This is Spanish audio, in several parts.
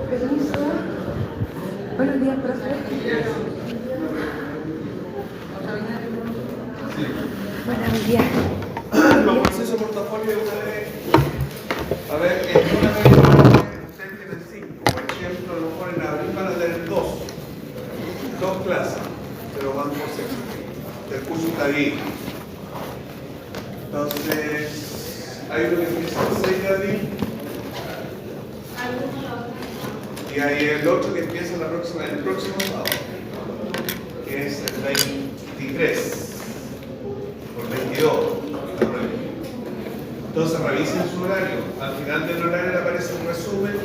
Permiso. Buenos días, profe. Buenos días. Los procesos portafolio de una vez. A ver, en una vez ustedes tienen 5. Por ejemplo, a lo mejor en abril van a tener 2 clases, pero van por sección. El curso está bien. Entonces, hay uno que empieza el 6 de abril. Y hay el otro que empieza el próximo sábado, que es el 23, por 22. Entonces revisen su horario. Al final del horario le aparece un resumen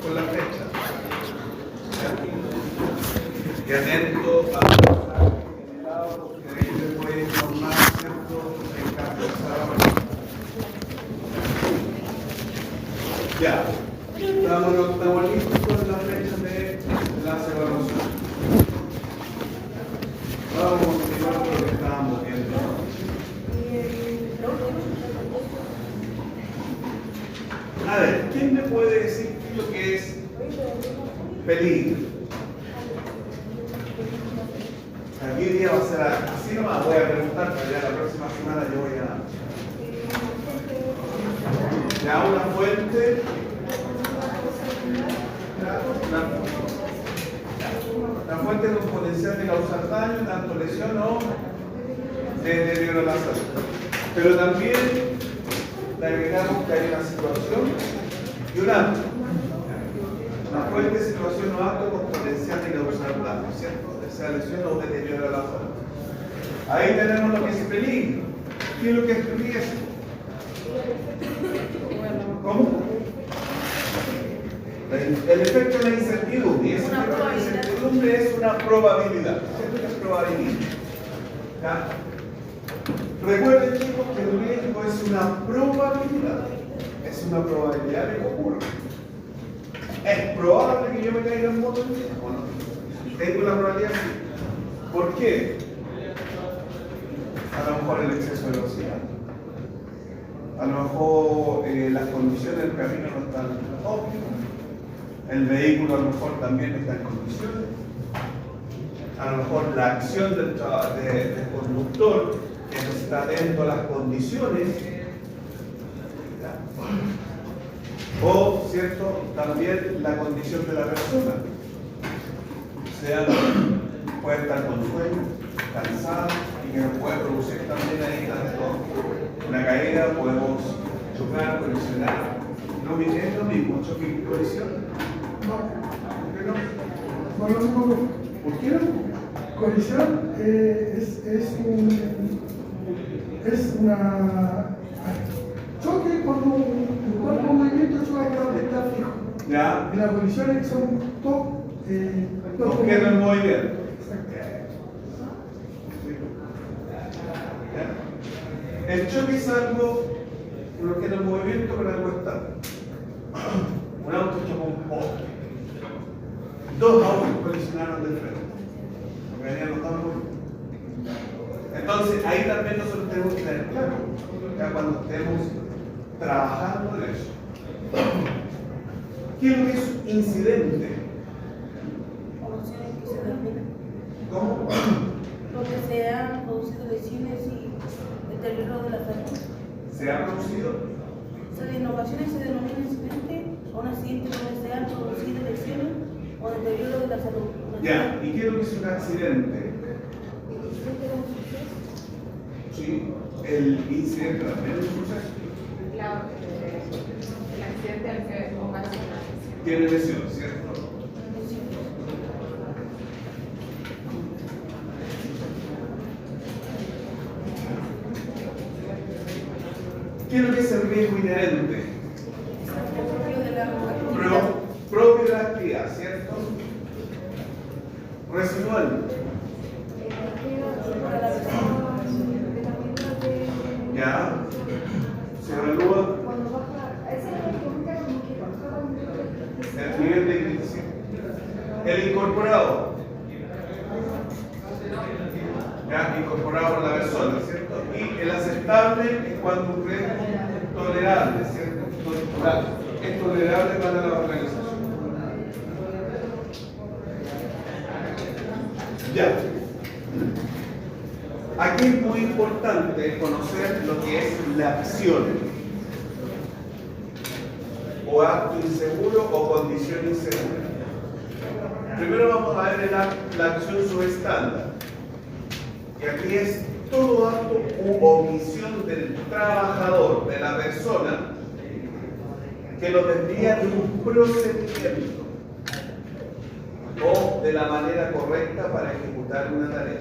con la fecha. Y atento a porque de ahí se puede informar, ¿cierto? En caso de sábado. Ya. Estamos listos con la fecha de las evaluaciones. Vamos a continuar con lo que estábamos viendo. A ver, ¿quién me puede decir qué es lo que es peligro? Aquí hoy día va a ser así nomás, voy a preguntar, pero ya la próxima semana yo voy a... Ya una fuente... La fuente con potencial de causar daño, tanto lesión o deterioro de la salud. Pero también le agregamos que hay una situación y un acto. La fuente, situación o acto con potencial de causar daño, ¿cierto? Sea lesión o deterioro de la salud. Ahí tenemos lo que es peligro. ¿Qué es lo que es riesgo? ¿Cómo? El efecto de la incertidumbre, y ese efecto de la incertidumbre es una probabilidad. ¿Cierto? Es probabilidad. ¿Ya? Recuerden, chicos, que el riesgo es una probabilidad. Es una probabilidad de que ocurra. ¿Es probable que yo me caiga en moto o no? Tengo la probabilidad sí. ¿Por qué? A lo mejor el exceso de velocidad. A lo mejor las condiciones del camino no están óptimas. El vehículo a lo mejor también no está en condiciones. A lo mejor la acción del conductor que no está atento a las condiciones. O, ¿cierto? También la condición de la persona. O sea, puede estar con sueño, cansado y que nos puede producir también ahí tanto una caída, podemos chocar, colisionar. No es lo mismo, choque y colisión. No. ¿Por qué no? No lo mismo. ¿Por qué no? Colisión es una choque cuando un cuerpo en movimiento choca con lo que está fijo. Ya. Y las colisiones son todo. Nos queda en movimiento. ¿Ya? El choque es algo que nos queda en movimiento, pero algo está. Un auto chocó un poste. 2 autos colisionaron de frente. Porque venían los 2 movimientos. Entonces, ahí también nosotros tenemos que tener claro, ya cuando estemos trabajando en eso. ¿Qué es lo que es un incidente? ¿Cómo? Porque se han producido lesiones y deterioro de la salud. ¿Se ha producido? En ocasiones se denomina incidente o un accidente donde se han producido lesiones o deterioro de la salud. Ya, ¿y qué es lo que es un accidente? Sí, el incidente también es un suceso. Claro, el accidente al que ocasiona. Tiene lesión, ¿cierto? ¿Qué es lo que es el riesgo inherente? Propio de la actividad, ¿cierto? Residual. Ya. Se evalúa el nivel de crítica. El incorporado. Ya, incorporado por la persona, ¿cierto? Y el aceptable es cuando un riesgo tolerable, ¿cierto? Es tolerable para la organización. Ya. Aquí es muy importante conocer lo que es la acción, o acto inseguro o condición insegura. Primero vamos a ver la acción subestándar, que aquí es todo acto u omisión del trabajador, de la persona, que lo desvía de un procedimiento o de la manera correcta para ejecutar una tarea.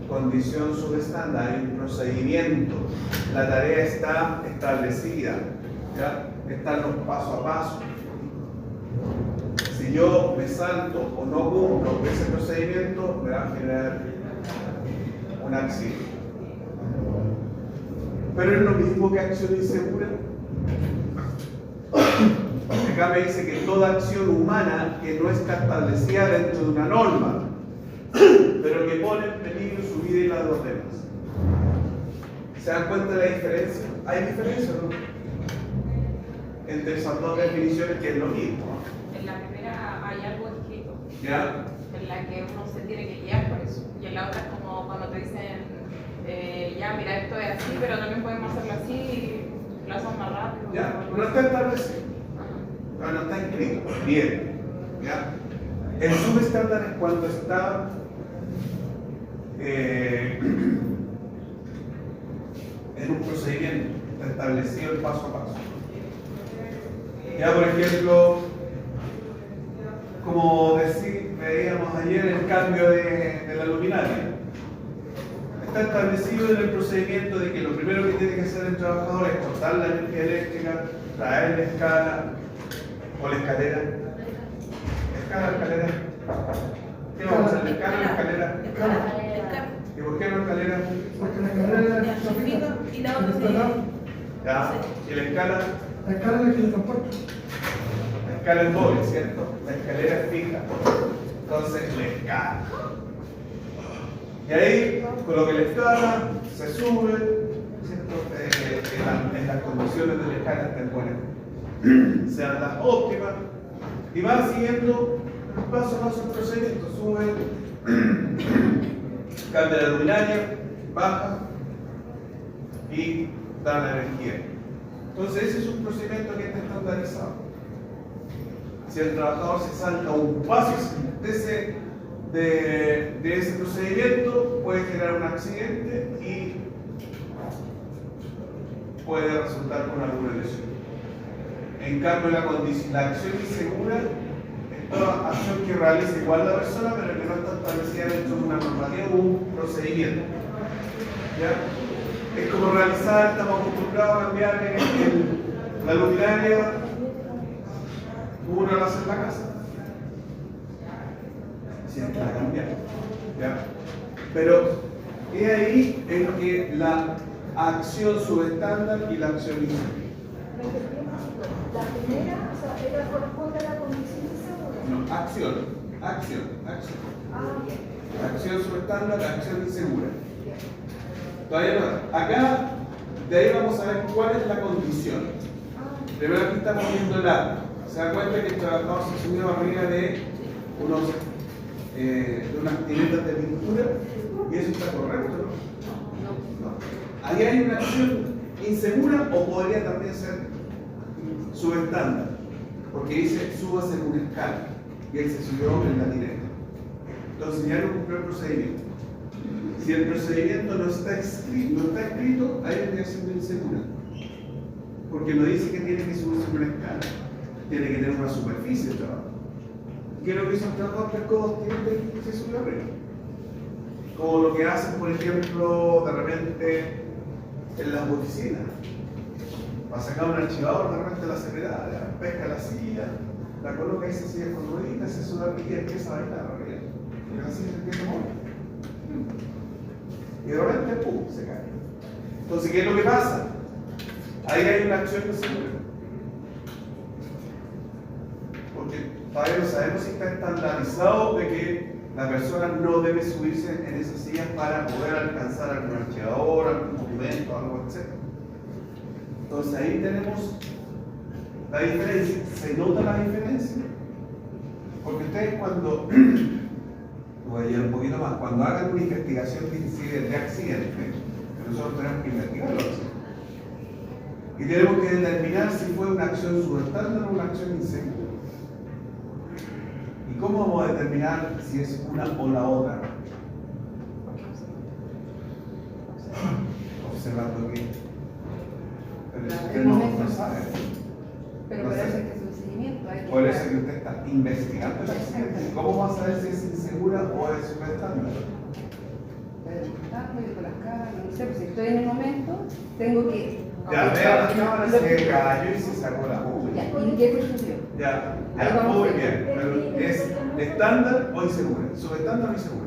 Condición subestándar, hay un procedimiento, la tarea está establecida, ¿ya? Están los paso a paso. Si yo me salto o no cumplo ese procedimiento, me va a generar un accidente. Pero es lo mismo que acción insegura. Acá me dice que toda acción humana que no está establecida dentro de una norma, pero que pone en peligro su vida y la de los demás. ¿Se dan cuenta de la diferencia? ¿Hay diferencia, no? Entre esas dos definiciones, que es lo mismo. En la primera hay algo escrito, ¿Ya? en la que uno se tiene que guiar por eso. Y en la otra es como cuando te dicen, ya, mira, esto es así, pero también podemos hacerlo así y lo hacemos más rápido. ¿Ya? No está establecido. No está escrito. Bien. ¿Ya? El subestándar es cuando está en un procedimiento, está establecido el paso a paso. Ya, por ejemplo, como veíamos ayer, el cambio de la luminaria. Está establecido en el procedimiento de que lo primero que tiene que hacer el trabajador es cortar la energía eléctrica, traer la escala o la escalera. Escalera. ¿Qué vamos a hacer? ¿La escala o la escalera? ¿Y por qué no escalera? Porque la escalera Ya, se fija. y la otra se... Ya. ¿Y la escala? La escala es la que le transporta. La escala es doble, ¿cierto? La escalera es fija. Entonces, la escala. Y ahí, con lo que la escala se sube, ¿cierto? En las condiciones de la escala estén buenas, sean las óptimas, y va siguiendo paso a paso el procedimiento. Sube, cambia la luminaria, baja y da la energía. Entonces ese es un procedimiento que está estandarizado. Si el trabajador se salta un paso de ese procedimiento, puede generar un accidente y puede resultar con alguna lesión. En cambio, la acción insegura es toda acción que realiza igual la persona, pero que no está establecida dentro de una normativa o un procedimiento. ¿Ya? Es como realizar, estamos acostumbrados a cambiar la luminaria, uno lo hace en la casa. Siempre la cambiar. ¿Ya? Pero es ahí en que la acción subestándar y la acción insegura. La primera, o sea, ella corresponde a la condición insegura. No, acción. Ah, bien. Acción subestándar, acción insegura. Todavía no. Acá, de ahí vamos a ver cuál es la condición. Primero aquí estamos viendo el acto. Se da cuenta que el trabajador se subió arriba de unas tiritas de pintura y eso está correcto, ¿no? No. Ahí hay una acción insegura o podría también ser subestándar, porque dice súbase en una escala y él se subió en la tireta. Entonces ya no cumplió el procedimiento. Si el procedimiento no está escrito, ahí tendría que ser insegura, porque no dice que tiene que subirse en una escala, tiene que tener una superficie de trabajo. ¿Qué es lo que hizo el trabajador? Pescó, se subió arriba. Como lo que hacen, por ejemplo, de repente en las oficinas. Para sacar un archivador, de repente la secretaria pesca la silla, la coloca y se sigue con rueditas, se sube arriba y empieza a bailar arriba. Y así se empieza a mover. Y de repente, ¡pum!, se cae. Entonces, ¿qué es lo que pasa? Ahí hay una acción insegura. Porque todavía no sabemos si está estandarizado de que la persona no debe subirse en esas sillas para poder alcanzar algún archivador, algún documento, algo, etc. Entonces ahí tenemos la diferencia. ¿Se nota la diferencia? Porque ustedes cuando, voy a ir un poquito más, cuando hagan una investigación de accidente, nosotros tenemos que investigarlo. Y tenemos que determinar si fue una acción subestándar o una acción insegura. ¿Y cómo vamos a determinar si es una o la otra? Observando que usted no sabe. Pero No por eso sé. hay que hacer un seguimiento. Hay que Por eso que usted está investigando el accidente. ¿Cómo va a saber si es insegura o es subestándar? Yo con las cámaras, no sé, pues si estoy en el momento, tengo que. Ya vea las cámaras, se cayó y se sacó la boca. Ya, ¿y qué sucedió? Ya, Ahí ya, vamos muy a ver. bien. Pero ¿es estándar o insegura? ¿Subestándar o insegura?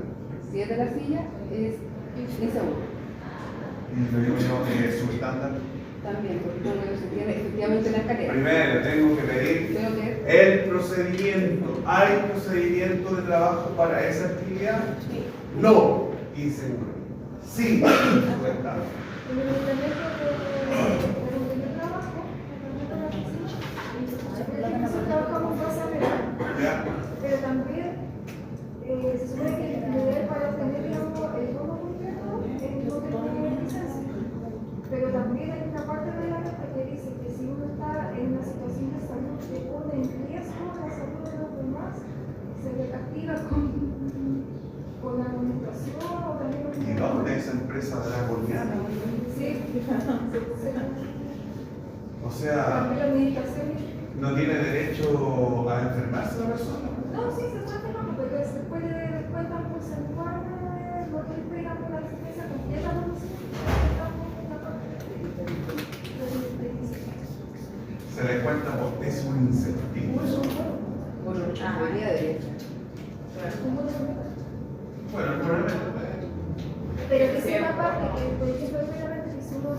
Si es de la silla, es inseguro. Y lo digo yo que es subestándar. También, porque uno se tiene efectivamente en la escalera. Primero tengo que pedir Tengo que. el procedimiento. ¿Hay procedimiento de trabajo para esa actividad? No, inseguro. Sí, subestándar. En el departamento donde yo trabajo, nosotros trabajamos base a verano, ¿Ya? pero también se supone que el nivel para obtener, digamos, el bono completo es no tener licencia. Pero también hay una parte de la nota que dice que si uno está en una situación de salud que pone en riesgo la salud de los demás, se le castiga con la administración o también. ¿Y dónde esa empresa draconiana? Sí, O sea, también la administración. ¿no tiene derecho a enfermarse la persona? No, sí, se está enfermando, pero después de cuentan porcentuales, no te pegan con la licencia completa, no sé. Se le cuenta porque es un incentivo eso. Por la mayoría de derecho. Bueno, el problema es Pero que sea una parte que, por ejemplo, realmente si uno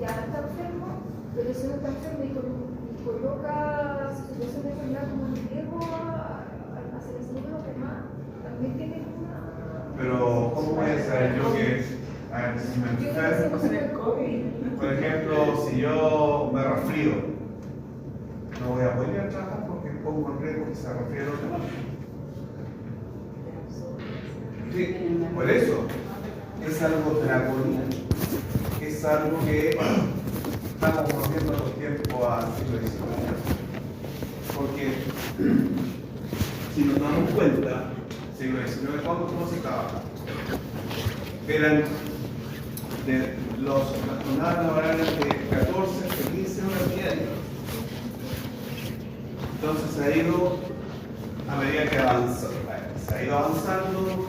ya está enfermo, pero si uno está enfermo y coloca su situación de enfermedad como en riesgo hacia la salud de los demás, también tiene una. pero ¿cómo voy a saber yo que a ver, si me Yo creo que enfermo? se puede COVID. Por ejemplo, si yo me resfrío, no voy a poder ir a trabajar porque pongo en riesgo que se resfríe los demás. Sí, por eso es algo draconiano, es algo que estamos volviendo los tiempos al siglo XIX. Porque si nos damos cuenta, siglo XIX, ¿cómo se trabaja? Eran de las jornadas laborales de 14 a 15 horas diarias. Entonces se ha ido, a medida que avanza, se ha ido avanzando,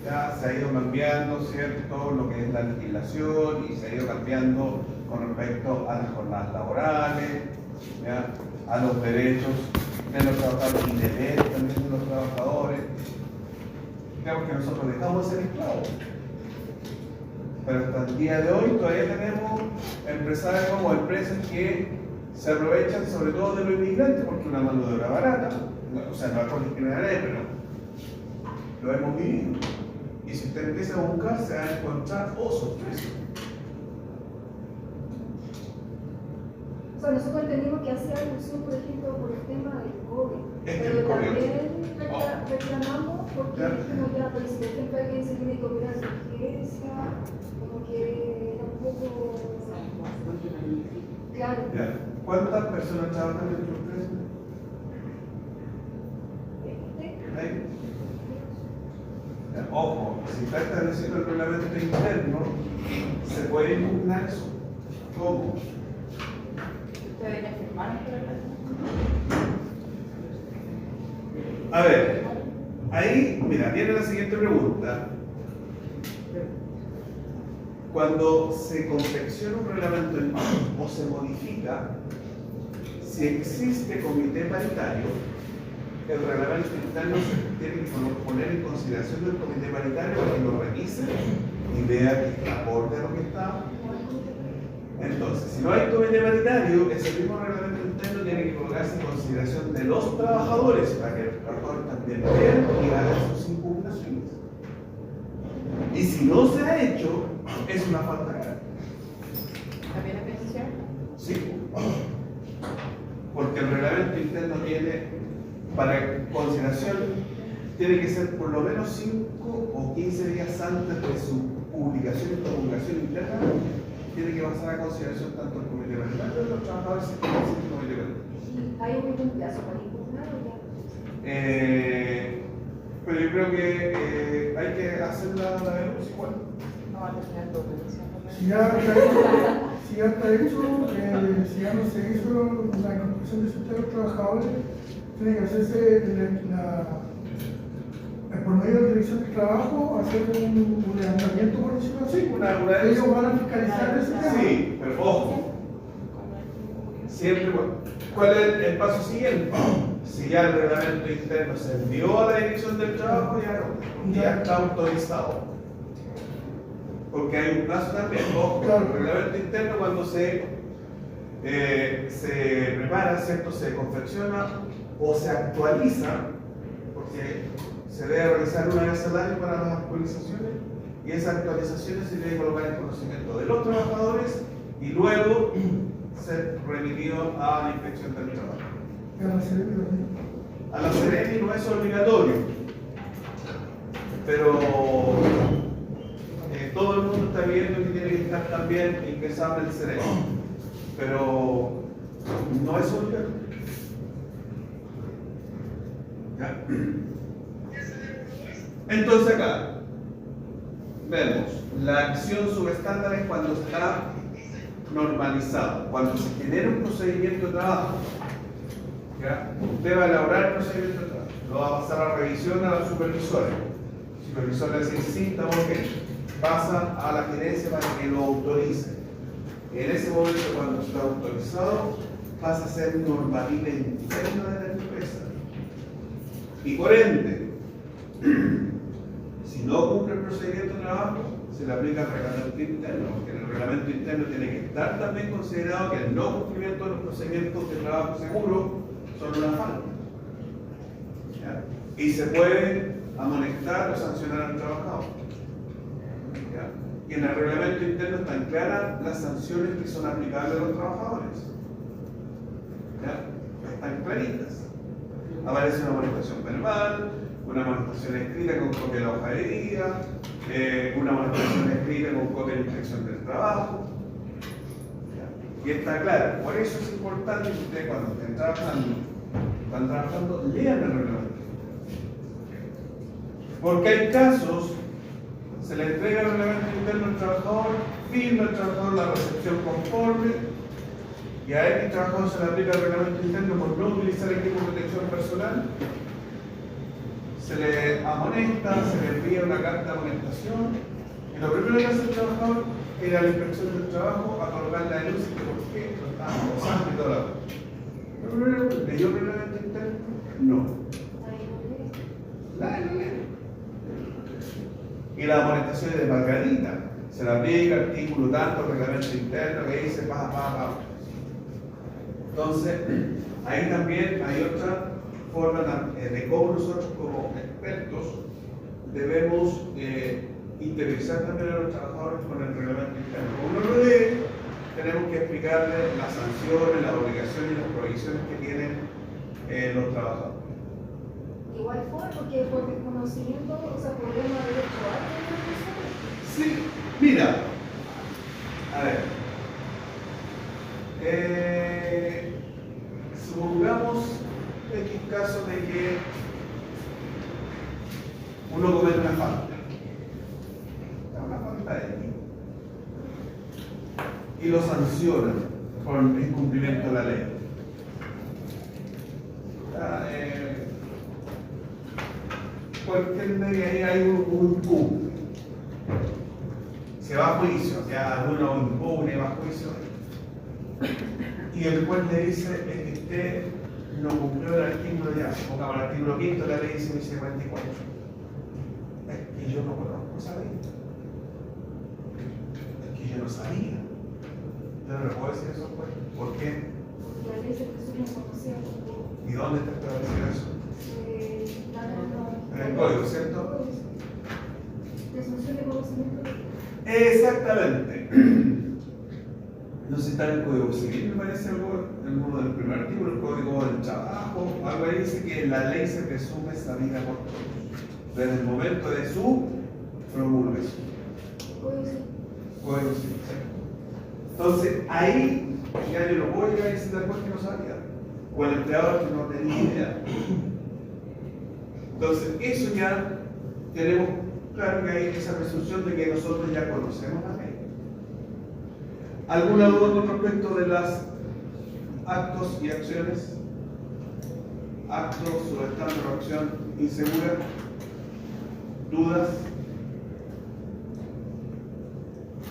ya se ha ido cambiando, ¿cierto?, lo que es la legislación y se ha ido cambiando con respecto a las jornadas laborales, ¿ya?, a los derechos de los trabajadores y deberes también de los trabajadores. Digamos que nosotros dejamos de ser esclavos. Pero hasta el día de hoy todavía tenemos empresarios como empresas que se aprovechan sobre todo de los inmigrantes porque es una mano de obra barata. O sea, no es por discriminar, pero lo hemos vivido. Y si usted empieza a buscar, se va a encontrar, oh, sorpresa. O sea, nosotros entendimos que hacía alusión, por ejemplo, por el tema del COVID. Es que Pero el COVID. también reclamamos porque Ya. dijimos ya, pero si por ejemplo alguien se tiene que operar de urgencia, como que era un poco. Claro. ¿Ya? ¿Cuántas personas trabajan en tu empresa? ¿Ahí? Ya, ojo, si está establecido el reglamento interno, se puede impugnar eso. ¿Cómo? ¿Ustedes ya firmaron por el A ver, ahí, mira, viene la siguiente pregunta. Cuando se confecciona un reglamento interno o se modifica, si existe comité paritario, el reglamento interno se tiene que poner en consideración del comité paritario para que lo revise y vea que está acorde a lo que está. Entonces, si no hay comité paritario, ese mismo reglamento interno tiene que colocarse en consideración de los trabajadores para que los trabajadores también vean y hagan sus impugnaciones. Y si no se ha hecho, es una falta grave. ¿También es decisión? reglamento interno tiene, para consideración, tiene que ser por lo menos 5 o 15 días antes de su publicación y promulgación interna, tiene que pasar a consideración tanto el comité permanente de los trabajadores como el comité permanente. ¿Y hay un plazo para impugnar o ya? Pero yo creo que hay que hacer la denuncia igual. No va a tener doble. Si ya está hecho, si ya no se hizo la incorporación de los trabajadores, tiene que hacerse por medio de la Dirección de Trabajo, hacer un levantamiento, por decirlo así. Sí, Ellos van a fiscalizar ese tema. Sí, pero ojo. Siempre, ¿cuál es el paso siguiente? Si ya el reglamento interno se envió a la Dirección del Trabajo, ya está autorizado. Porque hay un plazo también. Ojo, Claro. el reglamento interno cuando se prepara, ¿cierto? Se confecciona o se actualiza, porque se debe realizar una vez al año para las actualizaciones, y esas actualizaciones se deben colocar en conocimiento de los trabajadores y luego ser remitido a la Inspección del Trabajo. A la Seremi no es obligatorio, pero todo el mundo está viendo que tiene que estar también ingresado en el Seremi, pero no es obligatorio. ¿Ya? Entonces acá vemos la acción subestándar es cuando está normalizado, cuando se genera un procedimiento de trabajo. ¿Ya? Usted va a elaborar el procedimiento de trabajo, lo va a pasar a revisión a los supervisores. El supervisor le dice sí, estamos bien, pasa a la gerencia para que lo autorice. En ese momento, cuando está autorizado, pasa a ser normativa interna de la empresa. Y por ende, si no cumple el procedimiento de trabajo, se le aplica el reglamento interno, porque en el reglamento interno tiene que estar también considerado que el no cumplimiento de los procedimientos de trabajo seguro son una falta. ¿Ya? Y se puede amonestar o sancionar al trabajador. ¿Ya? Y en el reglamento interno están claras las sanciones que son aplicables a los trabajadores. ¿Ya? Están claritas. Aparece una amonestación verbal, una amonestación escrita con copia de la hoja de vida, una amonestación escrita con copia de la Inspección del Trabajo. ¿Ya? Y está claro. Por eso es importante que ustedes cuando están trabajando, lean el reglamento. Porque hay casos, se le entrega el reglamento interno al trabajador, firma el trabajador la recepción conforme, y a X trabajador se le aplica el reglamento interno por no utilizar equipo de protección personal, se le amonesta, se le envía una carta de amonestación, y lo primero que hace el trabajador es ir a la Inspección del Trabajo a colocar la denuncia de por qué lo estaba acosando y todo lo demás. ¿Leyó el reglamento interno? No. La ley. Y las amonestaciones de Margarita, se le aplica artículo tanto, reglamento interno, que dice pa. Entonces, ahí también hay otra forma de cómo nosotros como expertos debemos interiorizar también a los trabajadores con el reglamento interno. Como uno lo lee, tenemos que explicarles las sanciones, las obligaciones y las prohibiciones que tienen los trabajadores. Igual fue porque por desconocimiento, o sea, podríamos haber hecho algo en la persona. Sí, mira, a ver. Supongamos X caso de que uno comete una falta de aquí, y lo sancionan por incumplimiento de la ley. Cualquier ley ahí hay un cumple. Se va a juicio, ya uno impune, va a juicio. Y el juez le dice que usted no cumplió el artículo ya, pongamos el artículo 5 de la ley 1644. Es que yo no conozco esa ley. Es que yo no sabía. Yo no le puedo decir eso al juez. ¿Por qué? Porque la ley se presume conocida por ¿Y dónde está establecido eso? En el código, ¿cierto? Presunción de conocimiento. Exactamente. Entonces está en el Código Civil, me parece algo, en uno del primer artículo, el Código del Trabajo, algo ahí dice que la ley se presume sabida por todos, desde el momento de su promulgación. Código Civil. Entonces ahí ya yo no puedo llegar y decir después que no sabía, o el empleador que no tenía idea. Entonces eso ya tenemos claro que hay esa presunción de que nosotros ya conocemos la ley. ¿Alguna duda con respecto de los actos y acciones? Actos subestando acción insegura. ¿Dudas?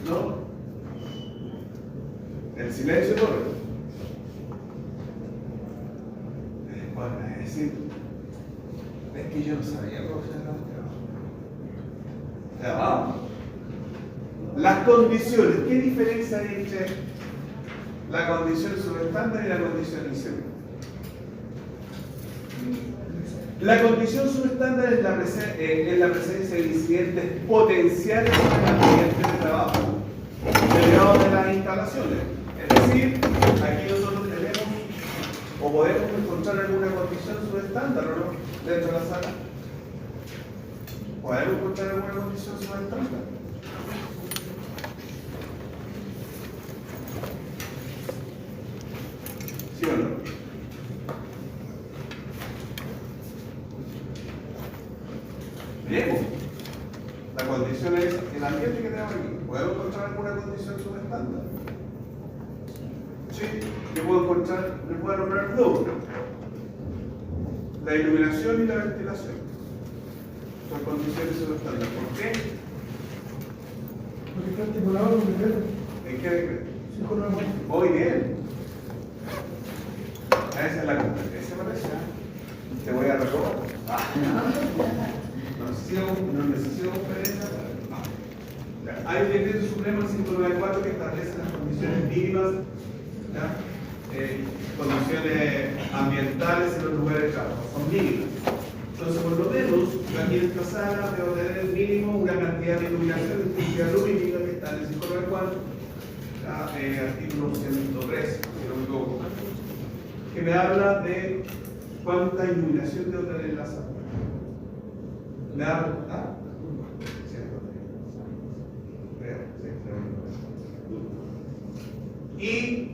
¿No? El silencio todo. Bueno, es decir, es que yo no sabía cómo se llama. Ya vamos. Las condiciones, ¿qué diferencia hay entre la condición subestándar y la condición insegura? La condición subestándar es la presencia de incidentes potenciales en el ambiente de trabajo derivados de las instalaciones. Es decir, aquí nosotros tenemos o podemos encontrar alguna condición subestándar o no dentro de la sala. ¿Podemos encontrar alguna condición subestándar? ¿Sí o no? Miremos. La condición es el ambiente que tenemos aquí. ¿Puedo encontrar alguna condición subestándar? Sí, yo puedo encontrar, me puedo nombrar dos. La iluminación y la ventilación. Son condiciones subestándar. ¿Por qué? Porque está estipulado en el decreto. ¿En qué decreto? 591. Muy bien. Esa es la competencia, parece. Te voy a recordar. No necesito conferencia. Hay un decreto supremo, el 594, que establece las condiciones mínimas, condiciones ambientales en los lugares de trabajo. Son mínimas. Entonces, por lo menos, aquí en esta sala debo tener el mínimo una cantidad de iluminación de intensidad lumínica que está en el 594, artículo 103, si no me equivoco, que me habla de cuánta iluminación debo tener en la sala. Me habla, y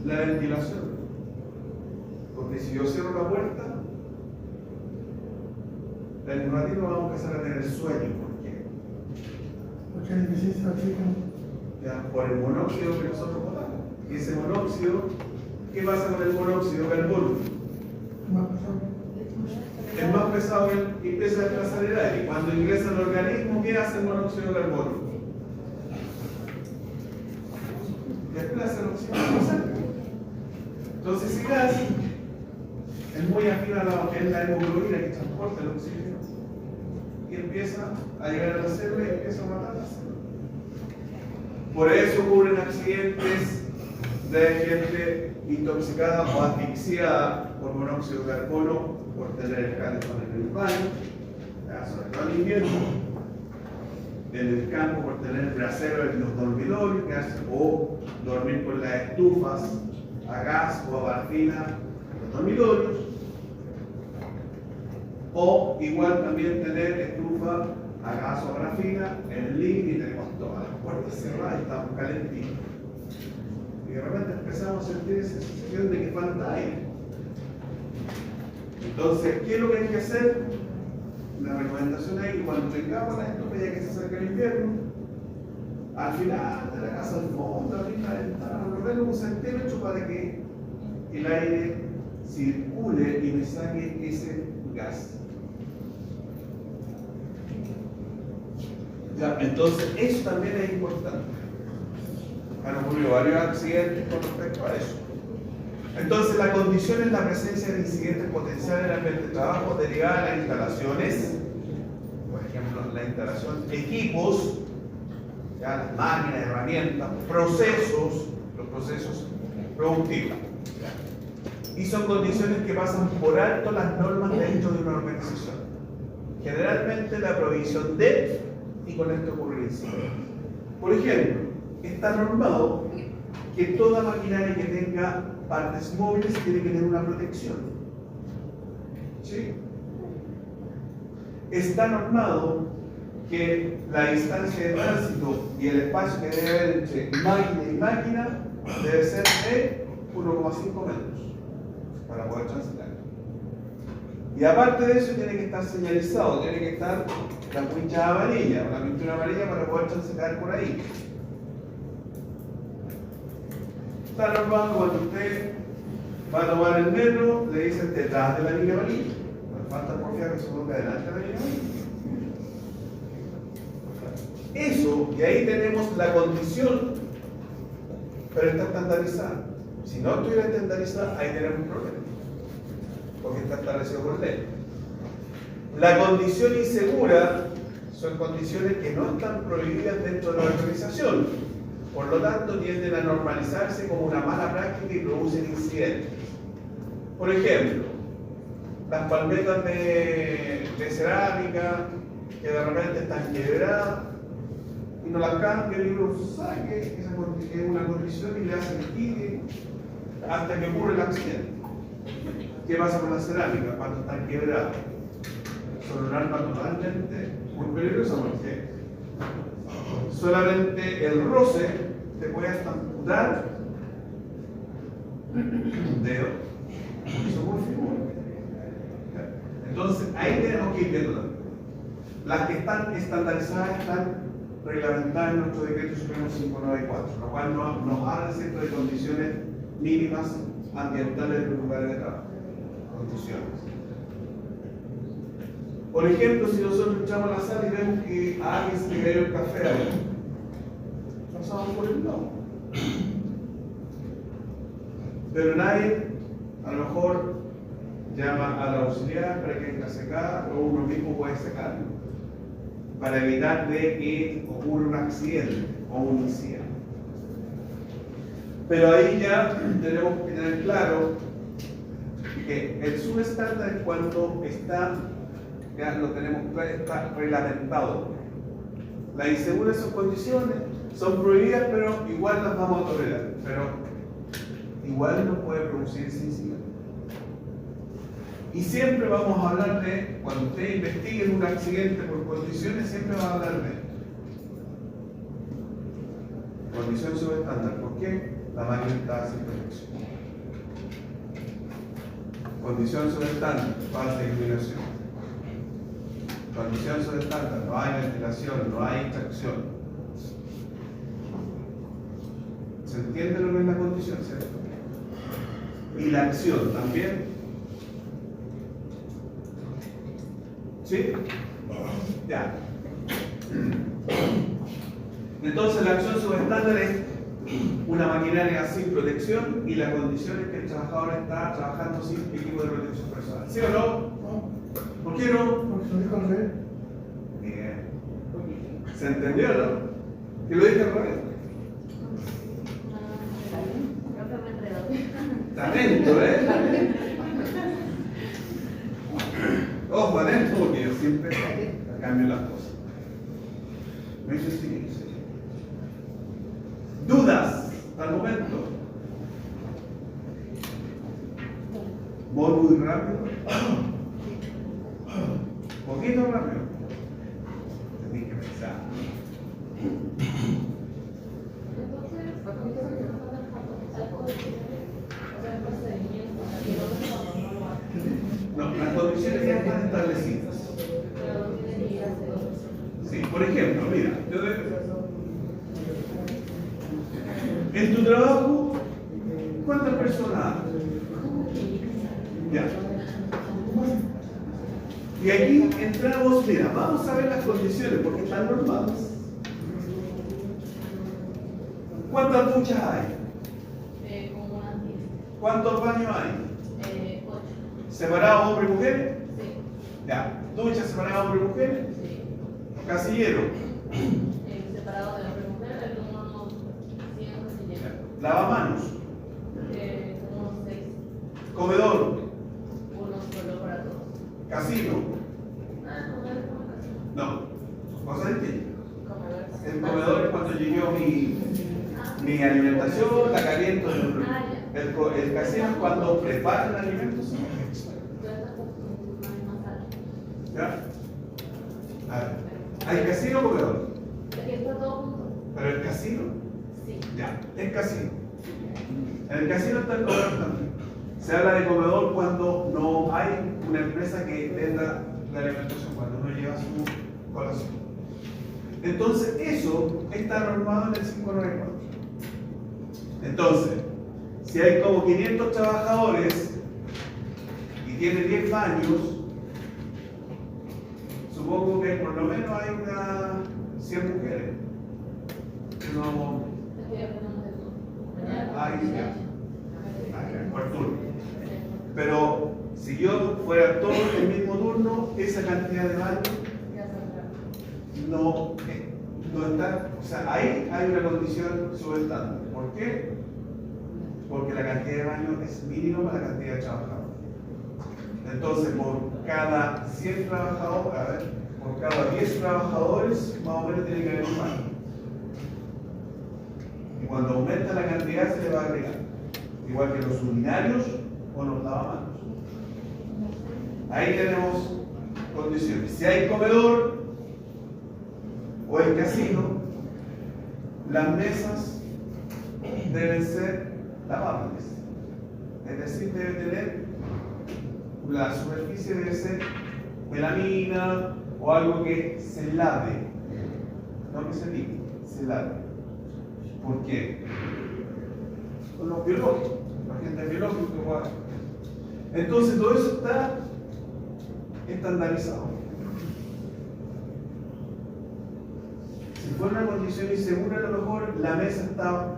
la ventilación, porque si yo cierro la puerta, la normativa va a empezar a tener sueño. ¿Por qué? Porque hay deficiencia oxígeno. Ya, por el monóxido que nosotros botamos. Y ese monóxido, ¿qué pasa con el monóxido de carbono? Más pesado. Es más pesado y empieza a desplazar el aire. Cuando ingresa al organismo, ¿qué hace el monóxido de carbono? Desplaza el oxígeno. Entonces, si gas es muy afín a la hemoglobina que transporta el oxígeno y empieza a llegar a la célula y empieza a matar la célula. Por eso ocurren accidentes de gente intoxicada o asfixiada por monóxido de carbono por tener el calefón en el baño, sobre todo en invierno, en el campo por tener brasero en los dormitorios, o dormir con las estufas a gas o a parafina en los dormitorios, o igual también tener estufa a gas o a parafina en el living y tenemos todas las puertas cerradas y estamos calentitos. Y de repente empezamos a sentir esa sensación de que falta aire. Entonces, ¿qué es lo que hay que hacer? La recomendación es que cuando tengamos la estufa, ya que se acerca el invierno, al final de la casa, al fondo, abrir la ventana, recorrer un centímetro para que el aire circule y me saque ese gas. Ya, entonces, eso también es importante. Han ocurrido varios accidentes con respecto a eso. Entonces, la condición es la presencia de incidentes potenciales en el ambiente de trabajo derivada de las instalaciones, por ejemplo, la instalación de equipos, ya, las máquinas, herramientas, procesos, los procesos productivos. ¿Ya? Y son condiciones que pasan por alto las normas dentro de una organización. Generalmente la provisión de, y con esto ocurre el incidente. Por ejemplo, está normado que toda maquinaria que tenga partes móviles tiene que tener una protección. ¿Sí? Está normado que la distancia de tránsito y el espacio que debe haber entre máquina y máquina debe ser de 1,5 metros para poder transitar. Y aparte de eso tiene que estar señalizado, tiene que estar la wincha amarilla, la pintura amarilla para poder transitar por ahí. Está normado cuando usted va a tomar el metro, le dicen detrás de la línea amarilla. No falta porfiar que se ponga delante de la línea amarilla. Eso, y ahí tenemos la condición, pero está estandarizada. Si no estuviera estandarizada, ahí tenemos un problema, porque está establecido por ley. La condición insegura son condiciones que no están prohibidas dentro de la organización, por lo tanto tienden a normalizarse como una mala práctica y producen incidentes. Por ejemplo, las palmetas de cerámica que de repente están quebradas y no las cambia y uno sabe que esa es una condición y le hace el quite hasta que ocurre el accidente. ¿Qué pasa con la cerámica cuando están quebradas? Son un arma totalmente muy peligrosa porque solamente el roce te puede hasta amputar un dedo. Eso muy figura. Entonces ahí tenemos que ir viendo también. Las que están estandarizadas están reglamentadas en nuestro decreto supremo 594, lo cual nos habla de condiciones mínimas ambientales de los lugares de trabajo. Condiciones. Por ejemplo, si nosotros entramos a la sala y vemos que a alguien se le cayó el café ahí, pasamos por el lado. Pero nadie, a lo mejor, llama a la auxiliar para que venga a secar, o uno mismo puede secarlo, para evitar de que ocurra un accidente o un incidente. Pero ahí ya tenemos que tener claro que el subestándar es cuando está, ya lo tenemos claro, está reglamentado. Las inseguras son condiciones, son prohibidas, pero igual las vamos a tolerar. Pero igual no puede producir ese incidente. Y siempre vamos a hablar de, cuando usted investigue un accidente por condiciones, siempre va a hablar de condición subestándar. ¿Por qué? La máquina está sin protección. Condición subestándar, falta de iluminación. Condición subestándar, no hay ventilación, no hay extracción. ¿Se entiende lo que es la condición, cierto? Y la acción también. ¿Sí? Ya. Entonces la acción subestándar es una maquinaria sin protección y la condición es que el trabajador está trabajando sin equipo de protección personal. ¿Sí o no? No, ¿Por qué no? porque lo dijo al revés. Bien. ¿Se entendió, no? ¿Que lo dije al revés? Está atento, ¿eh? Ojo, atento porque yo siempre cambio las cosas. Me dice sí. ¿Dudas al momento? ¿Voy muy rápido? ¿Poquito rápido? Tenés que pensar. No, las condiciones ya están establecidas. Sí, por ejemplo, mira, en tu trabajo, ¿cuántas personas hay? Ya. Y aquí entramos, mira, vamos a ver las condiciones porque están normadas. ¿Cuántas duchas hay? Como unas 10. ¿Cuántos baños hay? 8. ¿Separados hombre y mujer? Sí. Ya. ¿Duchas separadas hombre y mujer? Sí. ¿Casillero? Separado de hombre y mujer, algunos 100 casilleros. ¿Lavamanos? Unos 6. ¿Comedor? Uno solo para todos. ¿Casino? Comedor como casino. No. ¿Cosa distinta? Comedor. El comedor es cuando llegué a mi... mi alimentación la caliento el casino es cuando preparan alimentos. ¿Ya? A ver, ¿hay casino o comedor? ¿Pero el casino? Sí. Ya, es casino. En el casino está el comedor también. Se habla de comedor cuando no hay una empresa que venda la alimentación, cuando uno lleva su colación. Entonces, eso está normado en el 594. Entonces, si hay como 500 trabajadores y tiene 10 baños, supongo que por lo menos hay unas 100 mujeres. No. Ahí ya. Por turno. Pero si yo fuera todo el mismo turno, esa cantidad de baños no está. O sea, ahí hay una condición subestándar. ¿Por qué? Porque la cantidad de baños es mínima para la cantidad de trabajadores. Entonces, por cada 100 trabajadores, a ver, por cada 10 trabajadores, más o menos tiene que haber un baño. Y cuando aumenta la cantidad, se le va a agregar. Igual que los urinarios o los lavamanos. Ahí tenemos condiciones. Si hay comedor o el casino, las mesas deben ser lavables. Es decir, debe tener, la superficie debe ser melamina o algo que se lave, no que se limpie, se lave. ¿Por qué? Con los biológicos, la gente biológica. Entonces todo eso está estandarizado. Si fuera una condición insegura, a lo mejor la mesa está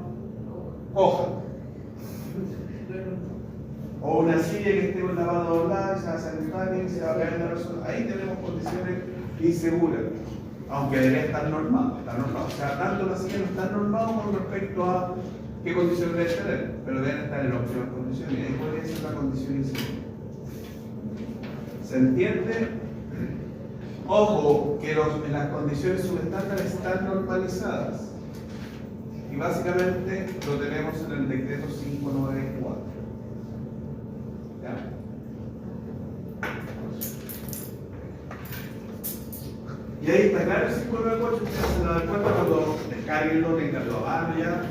coja. O una silla que esté con la mano doblada y se va a sentar y se va a caer la persona. Ahí tenemos condiciones inseguras, aunque debe estar normado. Está normado. O sea, tanto la silla no está normado con respecto a qué condiciones debe tener, pero deben estar en óptimas condiciones. Y ahí podría ser una condición insegura. ¿Se entiende? Ojo, que las condiciones subestándares están normalizadas. Y básicamente lo tenemos en el decreto 594. ¿Ya? Y ahí está claro el 594, ustedes se dan cuenta cuando descarguenlo, tengan los abajo ya.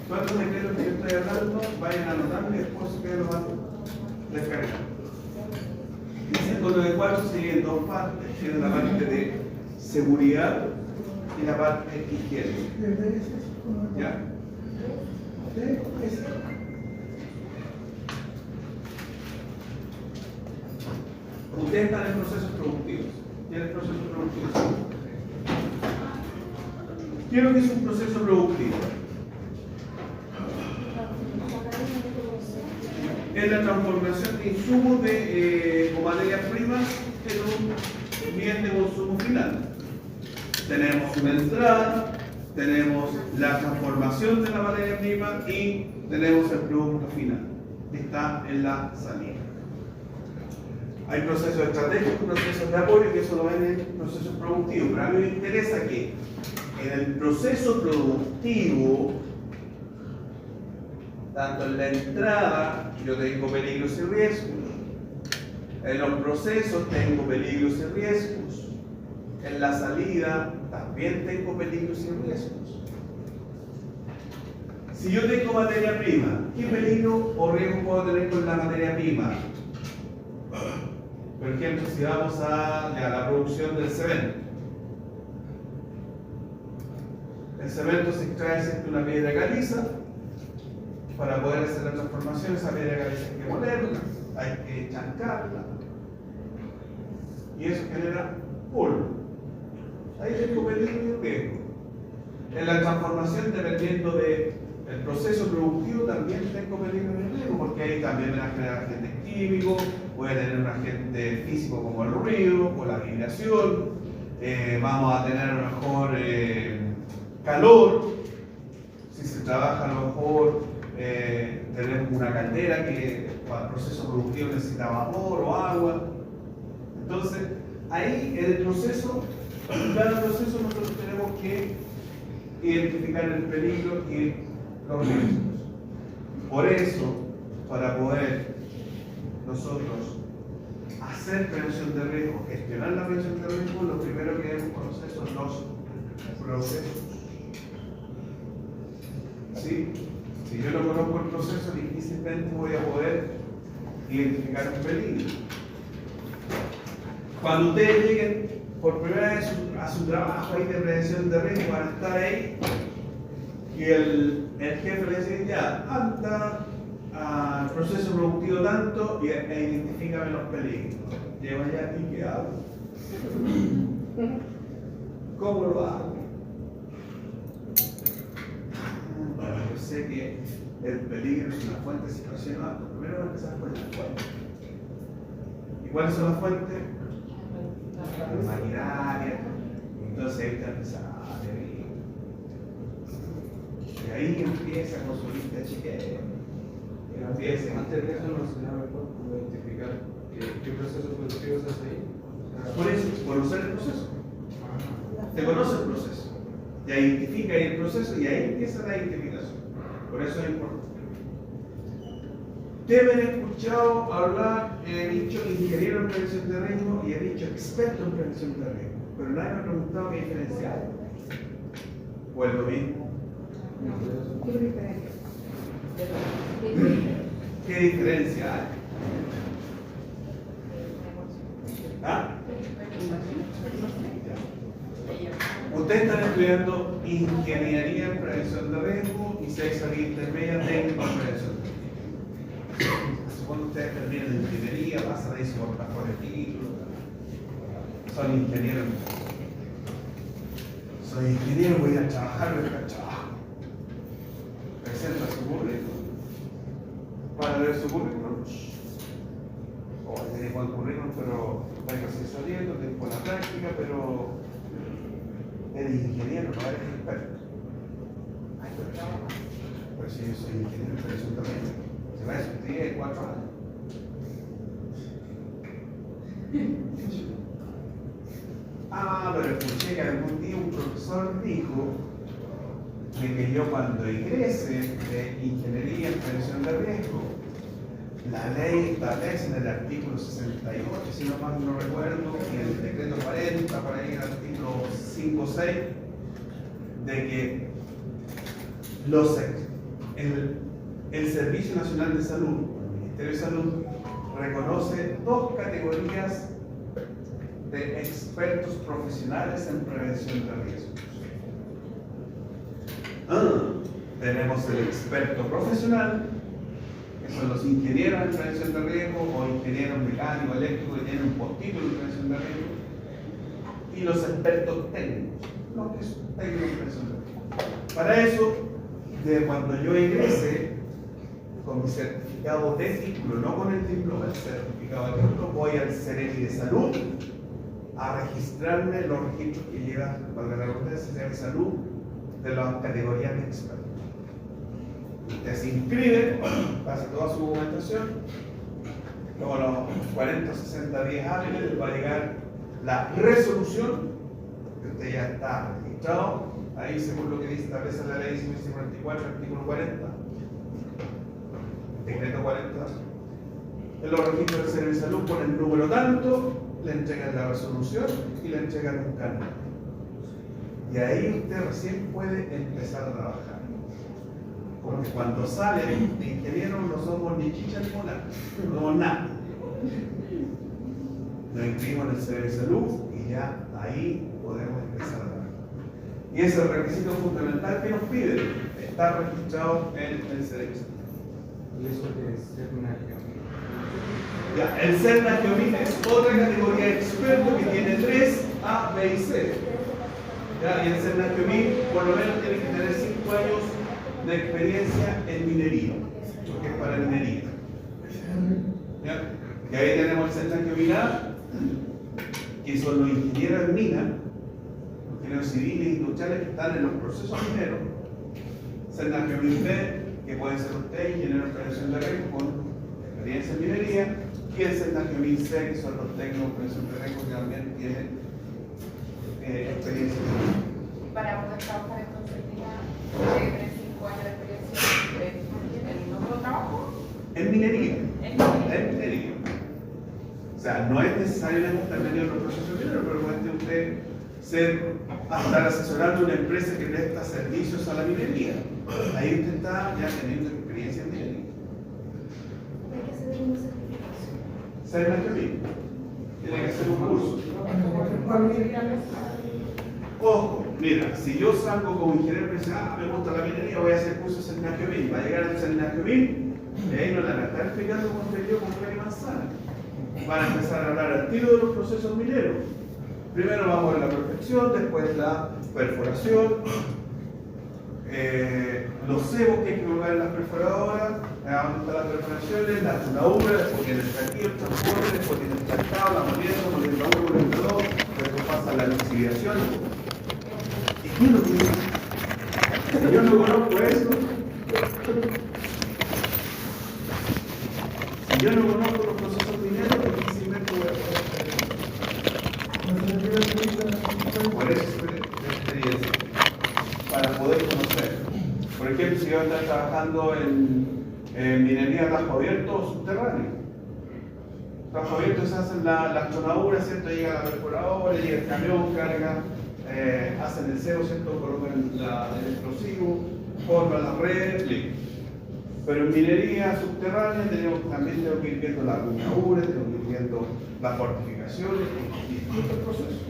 ¿Cuántos decretos que yo estoy hablando? Vayan a anotarlo y después ustedes lo van a descargar. El 594 se divide en dos partes. Tiene la parte de seguridad y la parte de higiene. ¿Ya? Ustedes están en procesos productivos. ¿Tienen procesos productivos? ¿Qué es lo que es un proceso productivo? Es la transformación de insumos o materias primas en un bien de consumo final. Tenemos una entrada, tenemos la transformación de la materia prima y tenemos el producto final, que está en la salida. Hay procesos estratégicos, procesos de apoyo, que eso lo ven en procesos productivos, pero a mí me interesa que en el proceso productivo, tanto en la entrada yo tengo peligros y riesgos, en los procesos tengo peligros y riesgos, en la salida también tengo peligros y riesgos. Si yo tengo materia prima, ¿qué peligro o riesgo puedo tener con la materia prima? Por ejemplo, si vamos a la producción del cemento. El cemento se extrae siempre una piedra caliza. Para poder hacer la transformación, esa piedra caliza hay que molerla, hay que chancarla. Y eso genera polvo. Ahí tengo peligro y riesgo. En la transformación, dependiendo del proceso productivo, también tengo peligro y riesgo, porque ahí también me va a generar agentes químicos, puede tener un agente físico como el ruido o la vibración, vamos a tener a lo mejor calor, si se trabaja a lo mejor tenemos una caldera que para el proceso productivo necesita vapor o agua. Entonces, ahí en el proceso, en cada proceso nosotros tenemos que identificar el peligro y los riesgos. Por eso, para poder nosotros hacer prevención de riesgo, gestionar la prevención de riesgo, lo primero que debemos conocer son los procesos. ¿Sí? Si yo no conozco el proceso, difícilmente voy a poder identificar un peligro. Cuando ustedes lleguen por primera vez a su trabajo ahí de prevención de riesgo, van a estar ahí y el jefe le dice, ya, anda al proceso productivo tanto e identifícame los peligros. Llevo allá y ¿qué hago? ¿Cómo lo hago? Bueno, yo sé que el peligro es una fuente situacional. Primero voy a empezar por la fuente. ¿Y cuáles son las fuentes? Las maquinarias. Entonces ahí está empezando. Y ahí empieza con su lista chiquera. Antes de eso nos sería mejor identificar qué proceso productivo se hace ahí. Por eso, conocer el proceso. Te conoce el proceso. Te identifica ahí el proceso y ahí empieza la identificación. Por eso es importante. Ustedes me han escuchado hablar, he dicho ingeniero en prevención de riesgo y he dicho experto en prevención de riesgo. Pero nadie me ha preguntado qué diferencia hay. ¿O es lo mismo? ¿Qué diferencia? ¿Qué diferencia hay? ¿Ah? Ustedes están estudiando ingeniería en prevención de riesgo y 6 años intermedia técnico en prevención de riesgo. Cuando ustedes terminan de ingeniería, pasan ahí su portafolio de títulos. Son ingenieros. Soy ingeniero, voy a trabajar, voy a trabajar. Presenta su currículum. Para ver su currículum. Tiene buen currículum, pero va a seguir saliendo, tiene buena práctica, pero eres ingeniero, no eres experto. Ay, pero trabaja. Pero si yo soy ingeniero, pero eso también. Se va a estudiar en 4 años. Pero escuché que algún día un profesor dijo de que yo cuando ingrese de ingeniería en prevención de riesgo, la ley establece en el artículo 68, si no mal no recuerdo, y en el decreto 40, por ahí en el artículo 5 o 6, de que el Servicio Nacional de Salud, el Ministerio de Salud, reconoce 2 categorías de expertos profesionales en prevención de riesgos. Tenemos el experto profesional, que son los ingenieros en prevención de riesgo o ingenieros mecánicos, eléctricos que tienen un postítulo en prevención de riesgo, y los expertos técnicos, los que son técnicos en prevención de riesgo. Para eso, de cuando yo ingrese con mi certificado de título, no con el diploma, el certificado de título, voy al CEREMI de Salud a registrarme los registros que lleva, valga la redundancia, de salud de las categorías de expertos. Usted se inscribe, pasa toda su documentación, luego a los 40 o 60 días hábiles les va a llegar la resolución, que usted ya está registrado, ahí según lo que dice establece la ley 144, artículo 40, decreto 40, en los registros del Servicio de Salud con el número tanto, le entregan la resolución y le entregan un carnet. Y ahí usted recién puede empezar a trabajar. Porque cuando sale de ingeniero no somos ni chicha ni mona, no somos nada. Nos inscribimos en el Servicio de Salud y ya ahí podemos empezar a trabajar. Y ese es el requisito fundamental que nos pide, estar registrado en el Servicio. ¿Y eso es ser una Ya, el CERNA-GEOMIN es otra categoría de experto que tiene 3 A, B y C. Ya, y el CERNA-GEOMIN por lo menos tiene que tener 5 años de experiencia en minería, porque es para minería. ¿Ya? Y ahí tenemos el CERNA-GEOMIN A, que son los ingenieros en mina, los ingenieros civiles e industriales que están en los procesos mineros. CERNA-GEOMIN B, que puede ser usted, ingeniero en prevención de riesgo con experiencia en minería, y el CERNA-GEOMIN C, que son los técnicos en prevención de riesgo que también tienen experiencia en minería. Para poder trabajar entonces, tiene que tener 5 años de experiencia En minería. En minería. En minería. O sea, no es necesariamente estar metido en los procesos mineros, pero puede usted estar asesorando a una empresa que presta servicios a la minería. Ahí usted está ya teniendo experiencia en minería. Hay que hacer una certificación. ¿Sabe más que mí? Tiene que hacer un curso. Ojo, mira, si yo salgo como ingeniero y digo, me gusta la minería, voy a hacer cursos en Nagiomil, va a llegar al Nagiomil y ahí nos la van a estar explicando contenido con Feli Manzana. Van a empezar a hablar al tiro de los procesos mineros. Primero vamos a la prospección, después la perforación, los cebos que hay que colocar en las perforadoras, donde están las perforaciones, las tunaduras, después tiene el taquillo, el transporte, después tiene el tractado, la molienda 1, molienda 2, después pasa la lixiviación. ¿Y quién lo tiene? Si yo no conozco eso, si yo no conozco los procesos mineros, difícilmente voy a poder. Por eso es experiencia, para poder conocer. Por ejemplo, si yo estoy trabajando en minería a tajo abierto o subterráneo. Tajo abierto se hacen las tonaduras, ¿cierto? Llega la perforadora, llega el camión, carga, hacen el cebo, ¿cierto? Colocan el explosivo, forman la red, listo. Pero en minería subterránea también tengo que ir viendo las ruñaduras, tengo que ir viendo las fortificaciones y distintos procesos.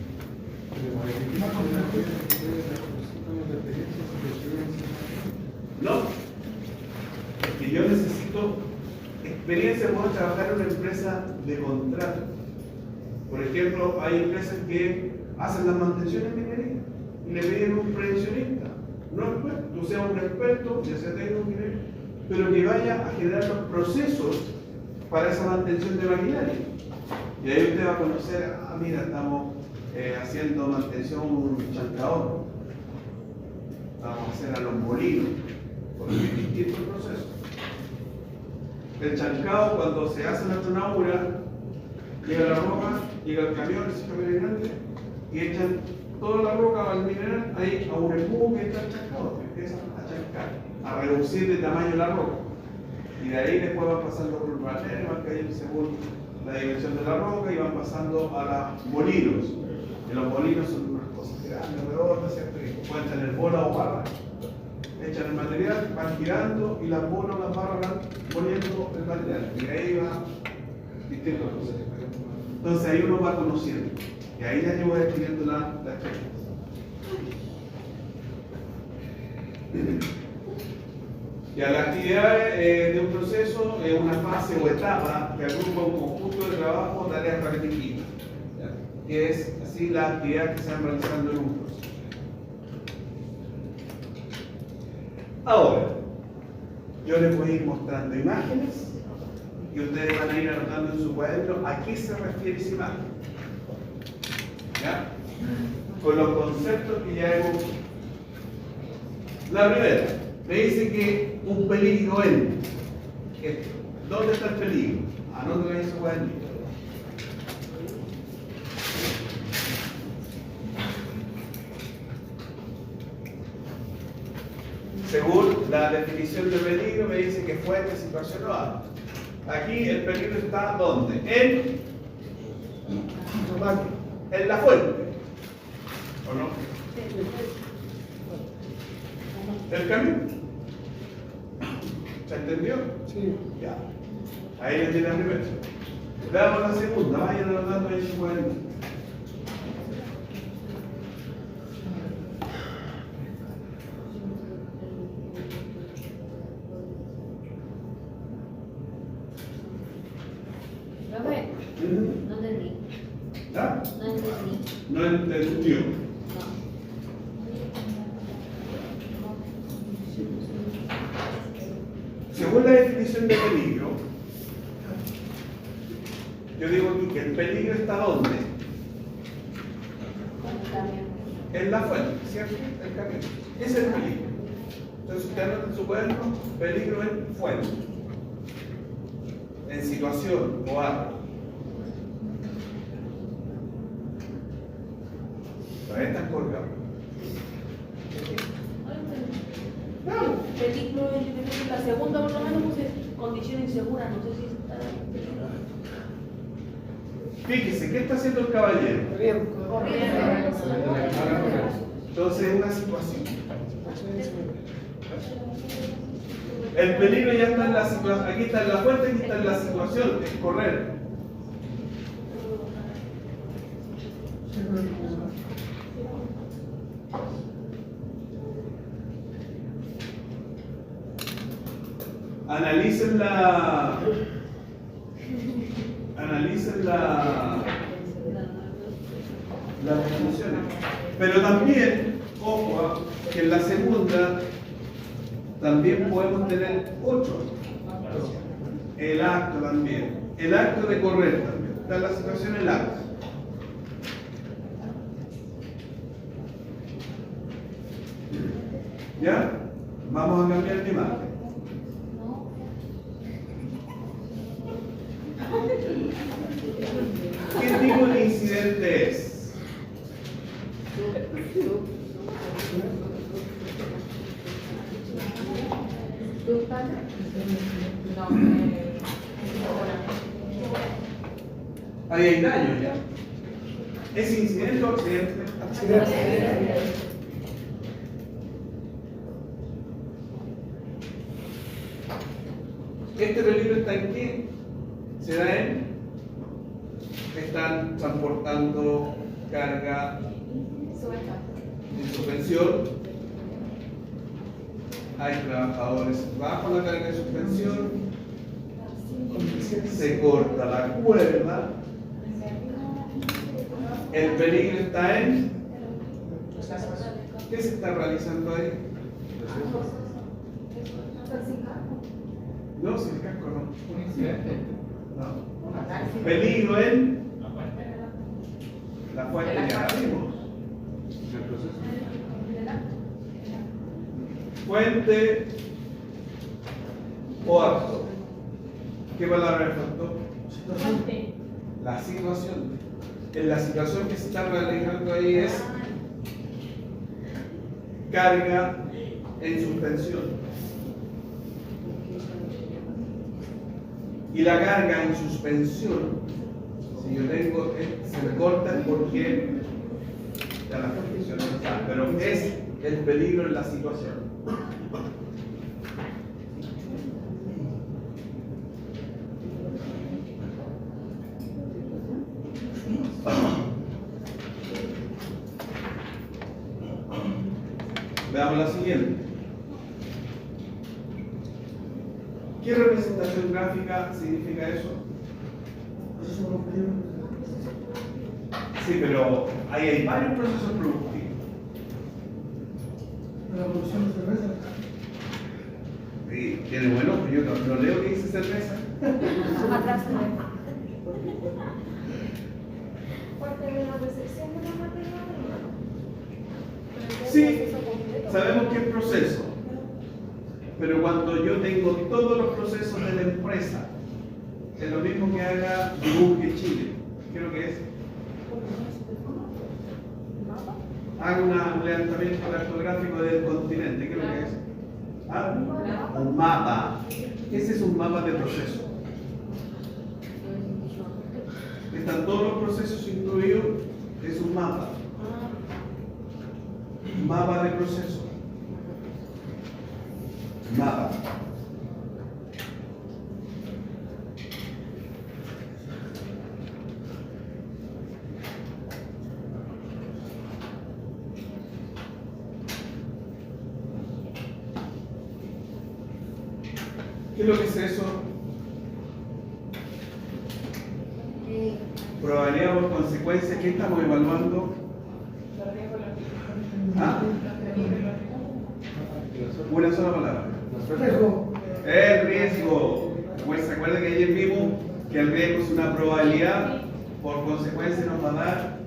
No, es que yo necesito experiencia para trabajar en una empresa de contrato. Por ejemplo, hay empresas que hacen las mantenciones en minería y le piden un prevencionista, no experto, tú seas un experto, ya sea técnico minero, pero que vaya a generar los procesos para esa mantención de maquinaria. Y ahí usted va a conocer, mira, estamos haciendo mantención un chancador, vamos a hacer a los molinos, porque hay distintos procesos. El chancado, cuando se hace la tronadura, llega la roca, llega el camión, ese camión grande, y echan toda la roca al mineral ahí a un embudo que está el chancado, que empiezan a chancar, a reducir de tamaño la roca. Y de ahí después van pasando por el barreno, van cayendo según la dimensión de la roca y van pasando a los molinos. Y los molinos son unas cosas grandes, redondas, ¿cierto? Que pueden tener bola o barra. Echan el material, van girando y las bolas o las barras van poniendo el material. Y ahí va distintos procesos. Entonces ahí uno va conociendo. Y ahí ya yo voy adquiriendo la experiencia. Ya la actividad de un proceso es una fase o etapa que agrupa un conjunto de trabajo o tareas repetitivas, que es así la actividad que se va realizando en un proceso. Ahora, yo les voy a ir mostrando imágenes y ustedes van a ir anotando en su cuaderno a qué se refiere esa imagen. ¿Ya? Con los conceptos que ya hemos visto. La primera, me dice que un peligro en esto. ¿Dónde está el peligro? Anótalo en su cuaderno. Según la definición de peligro, me dice que fuente, situación o acto. Aquí el peligro está ¿dónde? En la fuente. ¿O no? ¿El camión? ¿Se entendió? Sí. Ya. Ahí le tiene la primera. Veamos la segunda. Vayan anotando en su cuaderno. Profe, no entendí. ¿Ya? No entendí. No entendió. Según la definición de peligro, yo digo aquí que el peligro está ¿dónde? En la fuente, ¿cierto? El camión. Ese es el peligro. Entonces usted anota en su cuaderno peligro en fuente, en situación o acto. Todavía están colgados. Peligro, yo creo que la segunda por lo menos puse condición segura, no sé si está Fíjese, ¿qué está haciendo el caballero? Entonces es una situación. El peligro ya está en la situación. Aquí está en la fuente, aquí está en la situación, es correr. Analicen las definiciones. Pero también, ojo, que en la segunda también podemos tener otro. El acto también. El acto de correr también. Está en la situación el acto. ¿Ya? Vamos a cambiar de imagen. ¿Qué tipo de incidente es? Ahí hay daño ya. ¿Es incidente o accidente? ¿Este peligro está en qué? Se da en que están transportando carga en suspensión. Hay trabajadores bajo la carga de suspensión. Se corta la cuerda. El peligro está en. ¿Qué se está realizando ahí? No, sin casco no. Un incidente. No. Peligro en la fuente ya la vimos. Fuente o acto. ¿Qué palabra me faltó? La situación. En la situación que se está realizando ahí es carga en suspensión. Y la carga en suspensión, si yo tengo, se me corta porque ya la suspensión no está, pero es el peligro en la situación. Veamos la siguiente. ¿Qué representación gráfica significa eso? Sí, pero ahí hay varios procesos productivos. La producción de cerveza. Sí, tiene buen ojo, yo no leo que dice cerveza. Parte de la recepción de la materia prima. Sí, sabemos que es proceso, pero cuando yo tengo todos los procesos de la empresa, es lo mismo que haga Dibuje Chile. ¿Qué es lo que es? Haga un levantamiento cartográfico del continente. ¿Qué es lo que es? ¿Ah? Un mapa. Ese es un mapa de proceso. Están todos los procesos incluidos, es un mapa. Mapa de proceso. Mapa. ¿Qué es lo que es eso? Probabilidad por consecuencia. ¿Qué estamos evaluando? ¿Ah? Una sola palabra. Riesgo. El riesgo. Pues se acuerda que ayer vimos que el riesgo es una probabilidad, por consecuencia nos va a dar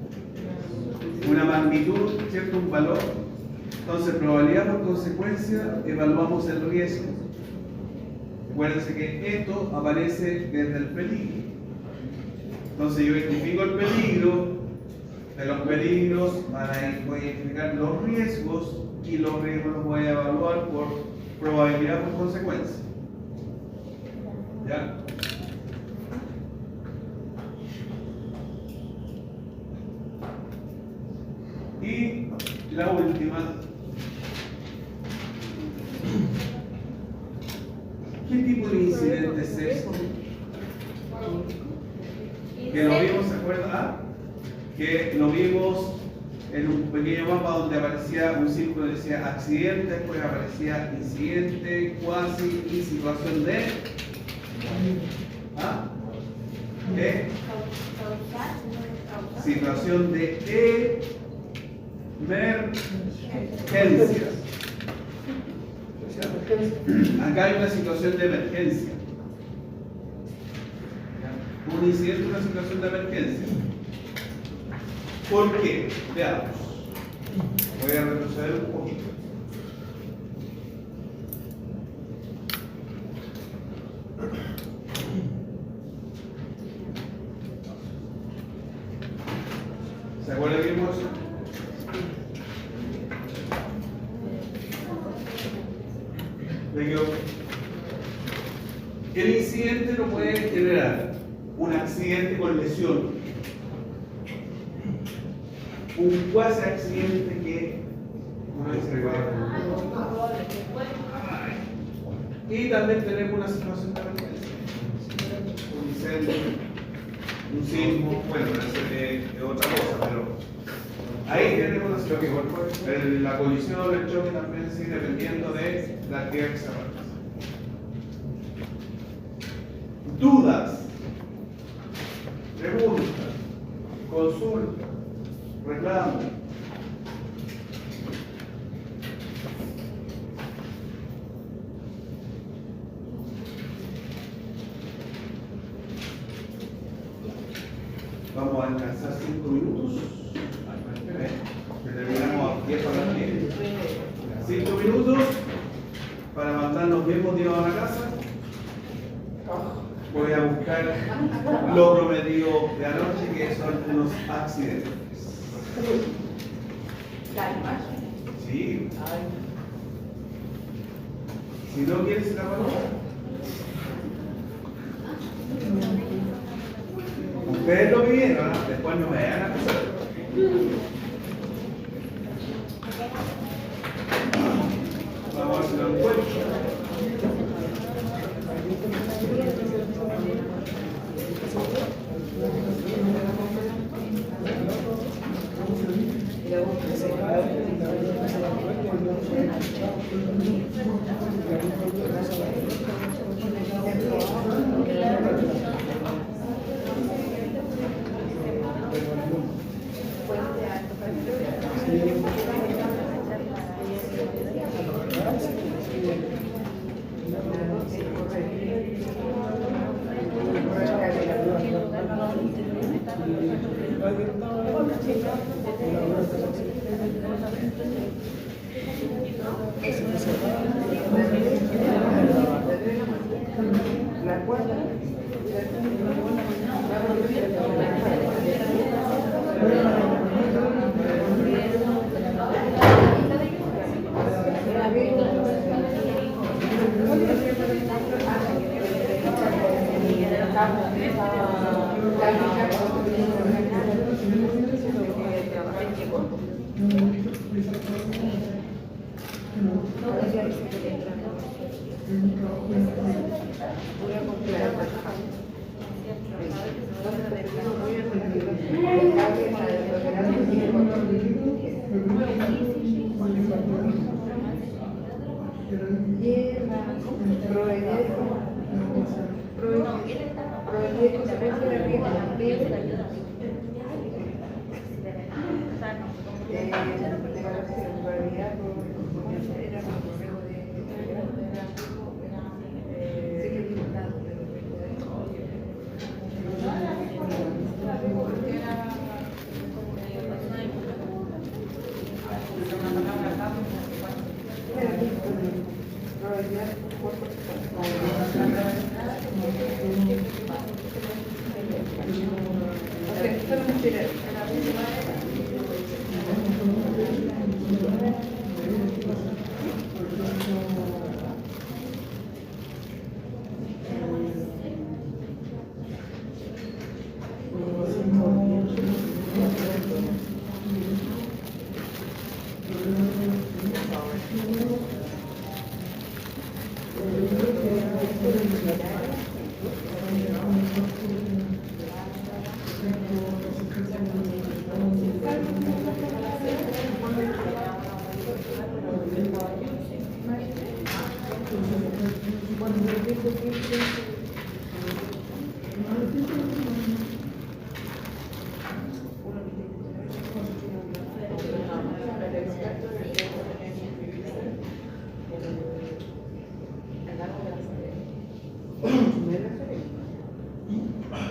una magnitud, ¿cierto? Un valor. Entonces, probabilidad por consecuencia, evaluamos el riesgo. Acuérdense que esto aparece desde el peligro. Entonces yo identifico el peligro, de los peligros voy a identificar los riesgos y los riesgos los voy a evaluar por probabilidad por consecuencia. ¿Ya? Y la última. ¿Qué tipo de incidente es esto? Que lo vimos, ¿se acuerdan? Que lo vimos en un pequeño mapa donde aparecía un círculo que decía accidente, después aparecía incidente, cuasi y situación de. ¿Ah? ¿Qué? Situación de emergencias. Acá hay una situación de emergencia. Un incidente, una situación de emergencia. ¿Por qué? Veamos. Voy a retroceder un poquito. ¿Se acuerdan que vimos eso? El incidente no puede generar un accidente con lesión, un cuasi accidente que no es regular, y también tenemos una situación de emergencia, un incendio, un sismo, bueno, es otra cosa, pero ahí tenemos la situación. La colisión, el choque también sigue dependiendo de la actividad que se realiza. Dudas, preguntas, consultas, reclamos. Vamos a alcanzar 5 minutos. Que terminamos a 10 para las 10. 5 minutos para mandarnos bien motivados a la casa. Voy a buscar lo prometido de anoche, que son unos accidentes. Sí. Si no quieres la palabra, ustedes lo pidieron, ¿no? Después no me vayan a acusar. Vamos a ver si lo encuentro.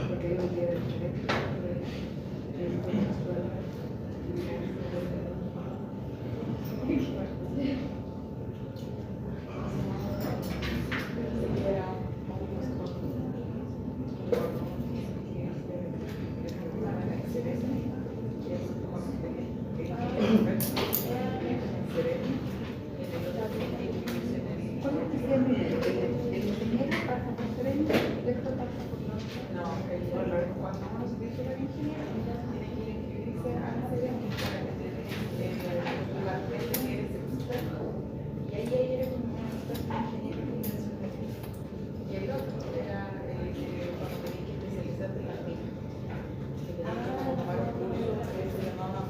Porque yo me quedé diferente. Cuando uno se dice la ingeniería, tiene que inscribirse a la serie para tener la frente que eres experto. Y ahí eres un experto en ingeniería superior. Y el otro era cuando tenías que especializarte en la mina. Que tenías que tomar un curso que se llamaba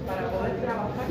para poder trabajar.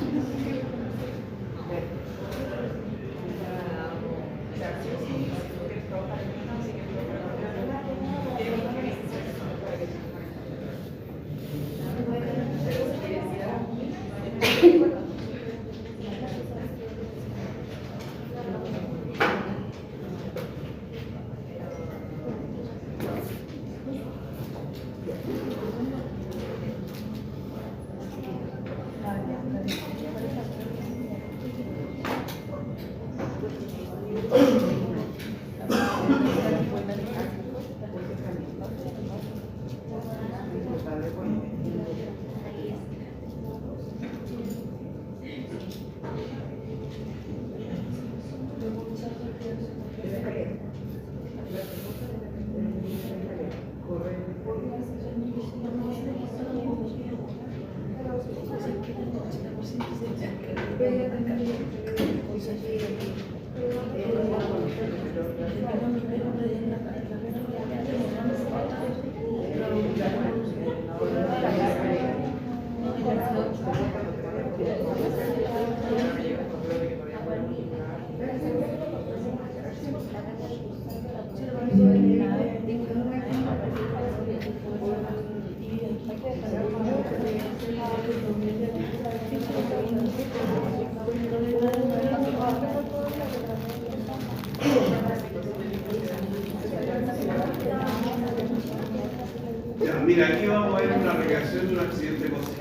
Ya, mira, aquí vamos a ver una recreación de un accidente posible.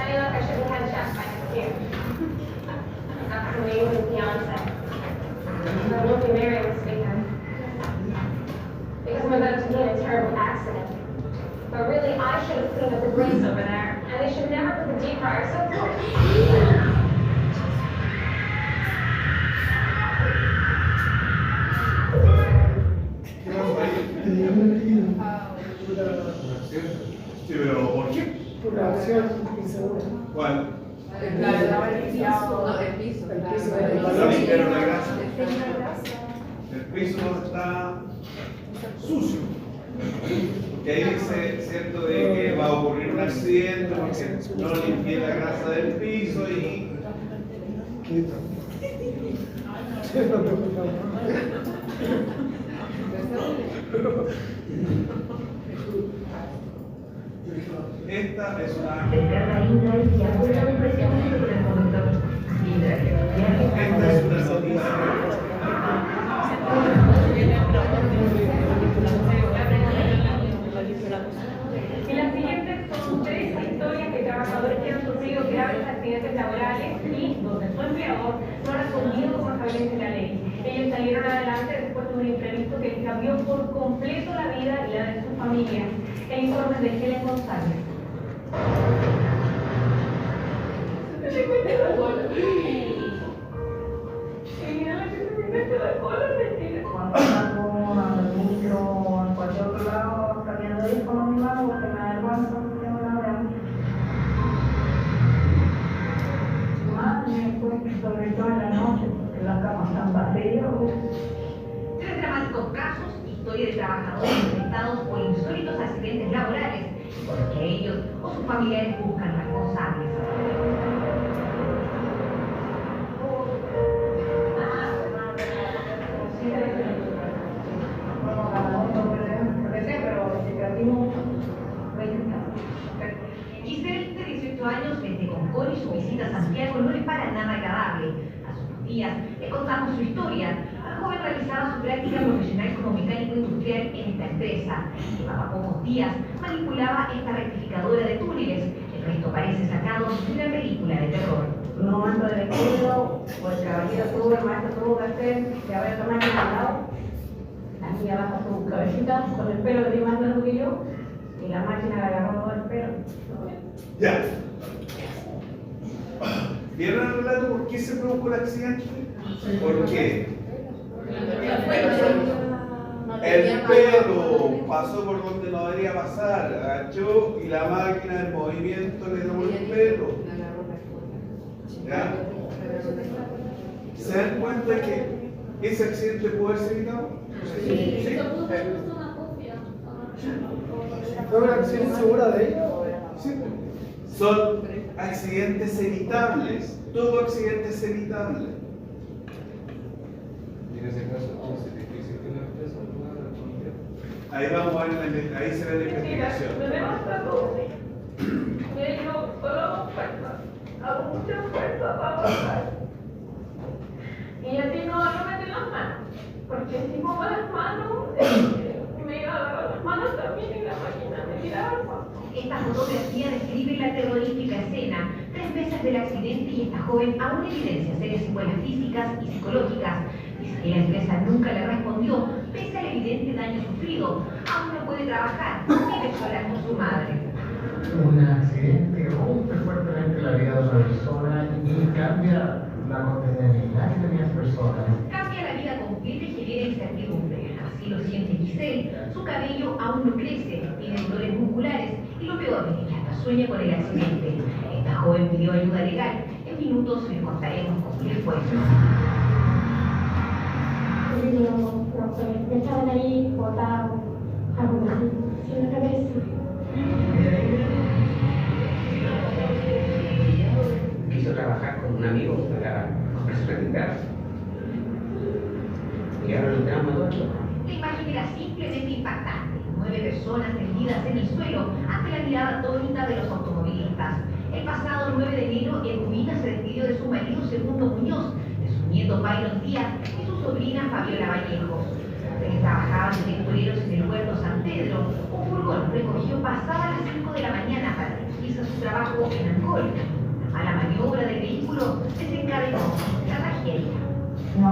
I look, I should have had chef by here. After me with his fiance. I won't be married this weekend. Because I'm about to be in a terrible accident. But really, I should have cleaned up the grease over there. And they should never put the deep fryer so close. Sí, pero ¿por qué? Por la acción insegura. ¿Cuál? El piso. La limpiaron la grasa. El piso está sucio. Que ahí dice, ¿cierto?, de que va a ocurrir un accidente porque no limpié la grasa del piso y... Esta es una... Esta es una noticia. Y las siguientes son 3 historias de trabajadores que han sufrido graves accidentes laborales y donde su empleador no ha respondido conformemente la ley. Ellos salieron adelante después por completo la vida y la de su familia. El informe de Helen González. Se me mete la cola. Sí, mira la que se me mete la cola, mentira. Cuando salgo al micro o a cualquier otro lado, cambiando de con mi mano porque me da vergüenza, no tengo nada de hambre. Sobre todo en la noche, porque las camas están vacías. 3 dramáticos casos, historia de trabajadores afectados por insólitos accidentes laborales, por los que ellos o sus familiares buscan responsables. Giselle, de 18 años, desde Concón y su visita a Santiago no le para nada agradable. A sus días le contamos su historia. El joven realizaba su práctica profesional como mecánico industrial en esta empresa. Llevaba pocos días, manipulaba esta rectificadora de túneles. El resto parece sacado de una película de terror. En un momento de descuido, pues el caballero tuvo, el maestro tuvo que hacer, que haber la máquina al lado. La niña baja su cabecita con el pelo que tiene más largo que yo, y la máquina le agarró todo el pelo. Ya. ¿Vieron el relato por qué se produjo el accidente? ¿Por qué? El pelo pasó por donde no debería pasar, agachó y la máquina en movimiento le dio el pelo. ¿Ya? ¿Se dan cuenta que ese accidente pudo haberse evitado? Sí. ¿Fue una acción segura de ella? Sí. Son accidentes evitables. Todo accidente es evitable. Y en ese caso, entonces, difícil que la empresa pueda responder. Ahí vamos a ver, ahí se ve la investigación. Tenemos trato. Yo solo hago fuerza. Hago mucha fuerza para avanzar. Y así no meten las manos. Porque si pongo las manos, me iba a agarrar las manos también y la máquina me tiraba al paso. Esta fotografía describe la terrorífica escena. 3 meses del accidente y esta joven aún evidencia serias secuelas físicas y psicológicas. Dice que la empresa nunca le respondió, pese al evidente daño sufrido. Aún no puede trabajar, vive sola con su madre. Un accidente rompe fuertemente la vida de una persona y cambia la cotidianidad de las personas. Cambia la vida completa y genera incertidumbre. Así lo siente Giselle. Su cabello aún no crece, tiene dolores musculares y lo peor es que hasta sueña con el accidente. Esta joven pidió ayuda legal. En minutos les contaremos cómo le fue. Estaban ahí botados, sin la cabeza. Quiso trabajar con un amigo para comprarse una casa. Y ahora lo tenemos todo. La imagen era simplemente impactante. 9 personas tendidas en el suelo ante la mirada atónita de los automovilistas. El pasado 9 de enero, Erubina se despidió de su marido Segundo Muñoz, de su nieto Byron Díaz y su sobrina Fabiola Vallejos. Los que trabajaban de tintoreros en el puerto San Pedro, un furgón recogió pasada las 5 de la mañana para dirigirse a su trabajo en Angol. A la maniobra del vehículo desencadenó la tragedia. No,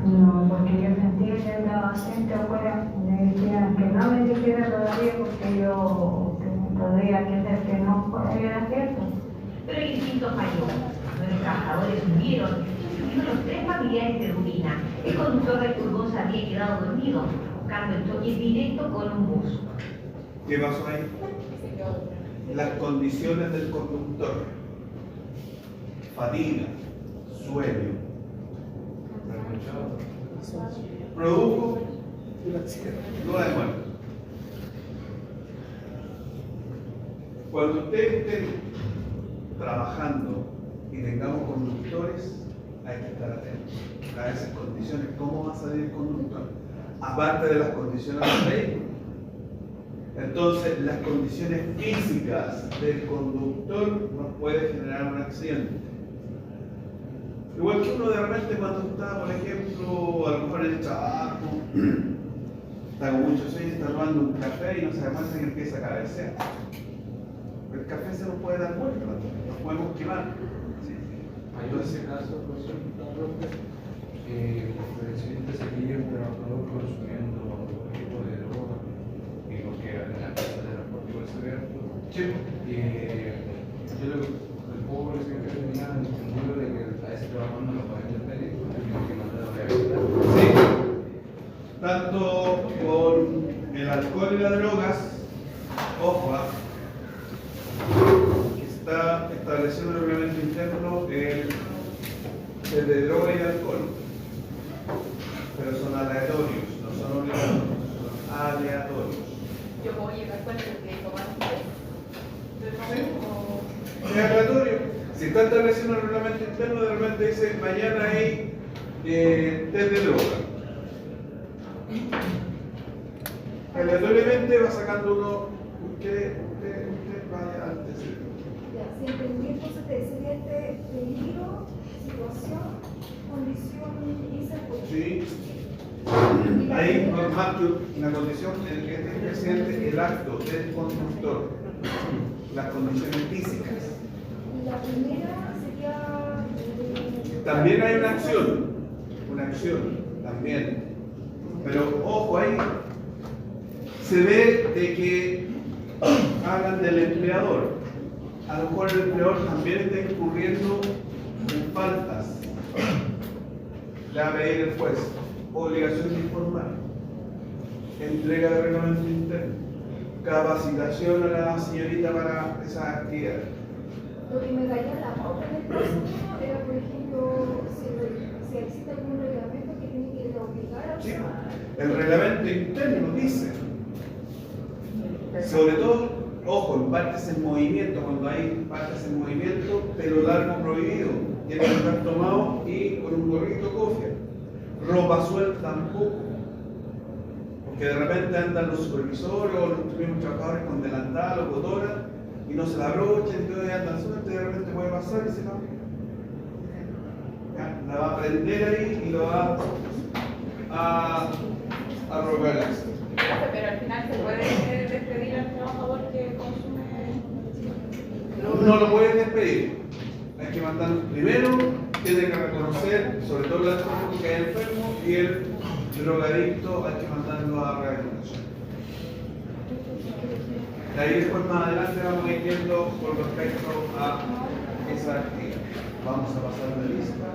no, porque yo sentía que andaba gente afuera, me decían que no me dijera todavía porque yo todavía que ser que no era cierto. Pero el instinto falló. 9 trabajadores murieron, incluidos los 3 familiares de Rubina. El conductor del furgón se había quedado dormido, buscando el choque directo con un bus. ¿Qué pasó ahí? Las condiciones del conductor. Fatiga, sueño. Produjo un accidente, no de muerte. Cuando ustedes estén trabajando y tengamos conductores, hay que estar atentos a esas condiciones. ¿Cómo va a salir el conductor? Aparte de las condiciones del vehículo. Entonces, las condiciones físicas del conductor nos puede generar un accidente. Igual que uno de repente cuando está, por ejemplo, a lo mejor en el trabajo, está con mucho sueño, está tomando un café y no se da cuenta que empieza a cabecear. El café se nos puede dar vuelta, nos podemos quemar. Hay ese caso, profesor, el siguiente sería un trabajador consumiendo algún tipo de droga y lo que en la casa de transporte puede ser yo le puedo decir que tenía entendido de que a ese trabajador no lo pueden despedir, porque no lo rehabilitar. Sí. Tanto con el alcohol y las drogas, ojo, está estableciendo el reglamento interno el de droga y alcohol, pero son aleatorios, no son obligatorios, son aleatorios. Yo puedo llegar con el que tomar un test del momento. Es aleatorio. Si está estableciendo el reglamento interno, de repente dice mañana hay test de droga. Aleatoriamente va sacando uno, usted vaya antes. Ya, si entendí, entonces sería este peligro, situación, condición y circunstancia. Sí. Hay más que una condición en que esté presente el acto del conductor, las condiciones físicas. Y la primera sería. También hay una acción también. Pero ojo ahí, se ve de que hablan del empleador. A lo mejor el empleador también está incurriendo en faltas. Le va a pedir el juez obligación de informar, entrega de reglamento interno, capacitación a la señorita para esa actividad. Lo que me daría la pauta en el caso era, por ejemplo, si existe algún reglamento que tiene que obligar a. Sí, el reglamento interno dice, sobre todo, ojo, en partes en movimiento, cuando hay partes en movimiento, pelo largo prohibido, tiene que estar tomado y con un gorrito cofia. Ropa suelta tampoco, porque de repente andan los supervisores o los mismos trabajadores con delantal o cotora y no se la abrochan, entonces andan sueltos y de repente puede pasar y se va. La va a prender ahí y lo va a robar. Pero al final se puede despedir al trabajador que consume. No lo pueden despedir. Hay que mandarlo primero, tiene que reconocer, sobre todo el alcohólico que hay enfermo y el drogadicto, hay que mandarlo a rehabilitación. De ahí después más adelante vamos a ir viendo con respecto a esa actividad. Vamos a pasar de lista.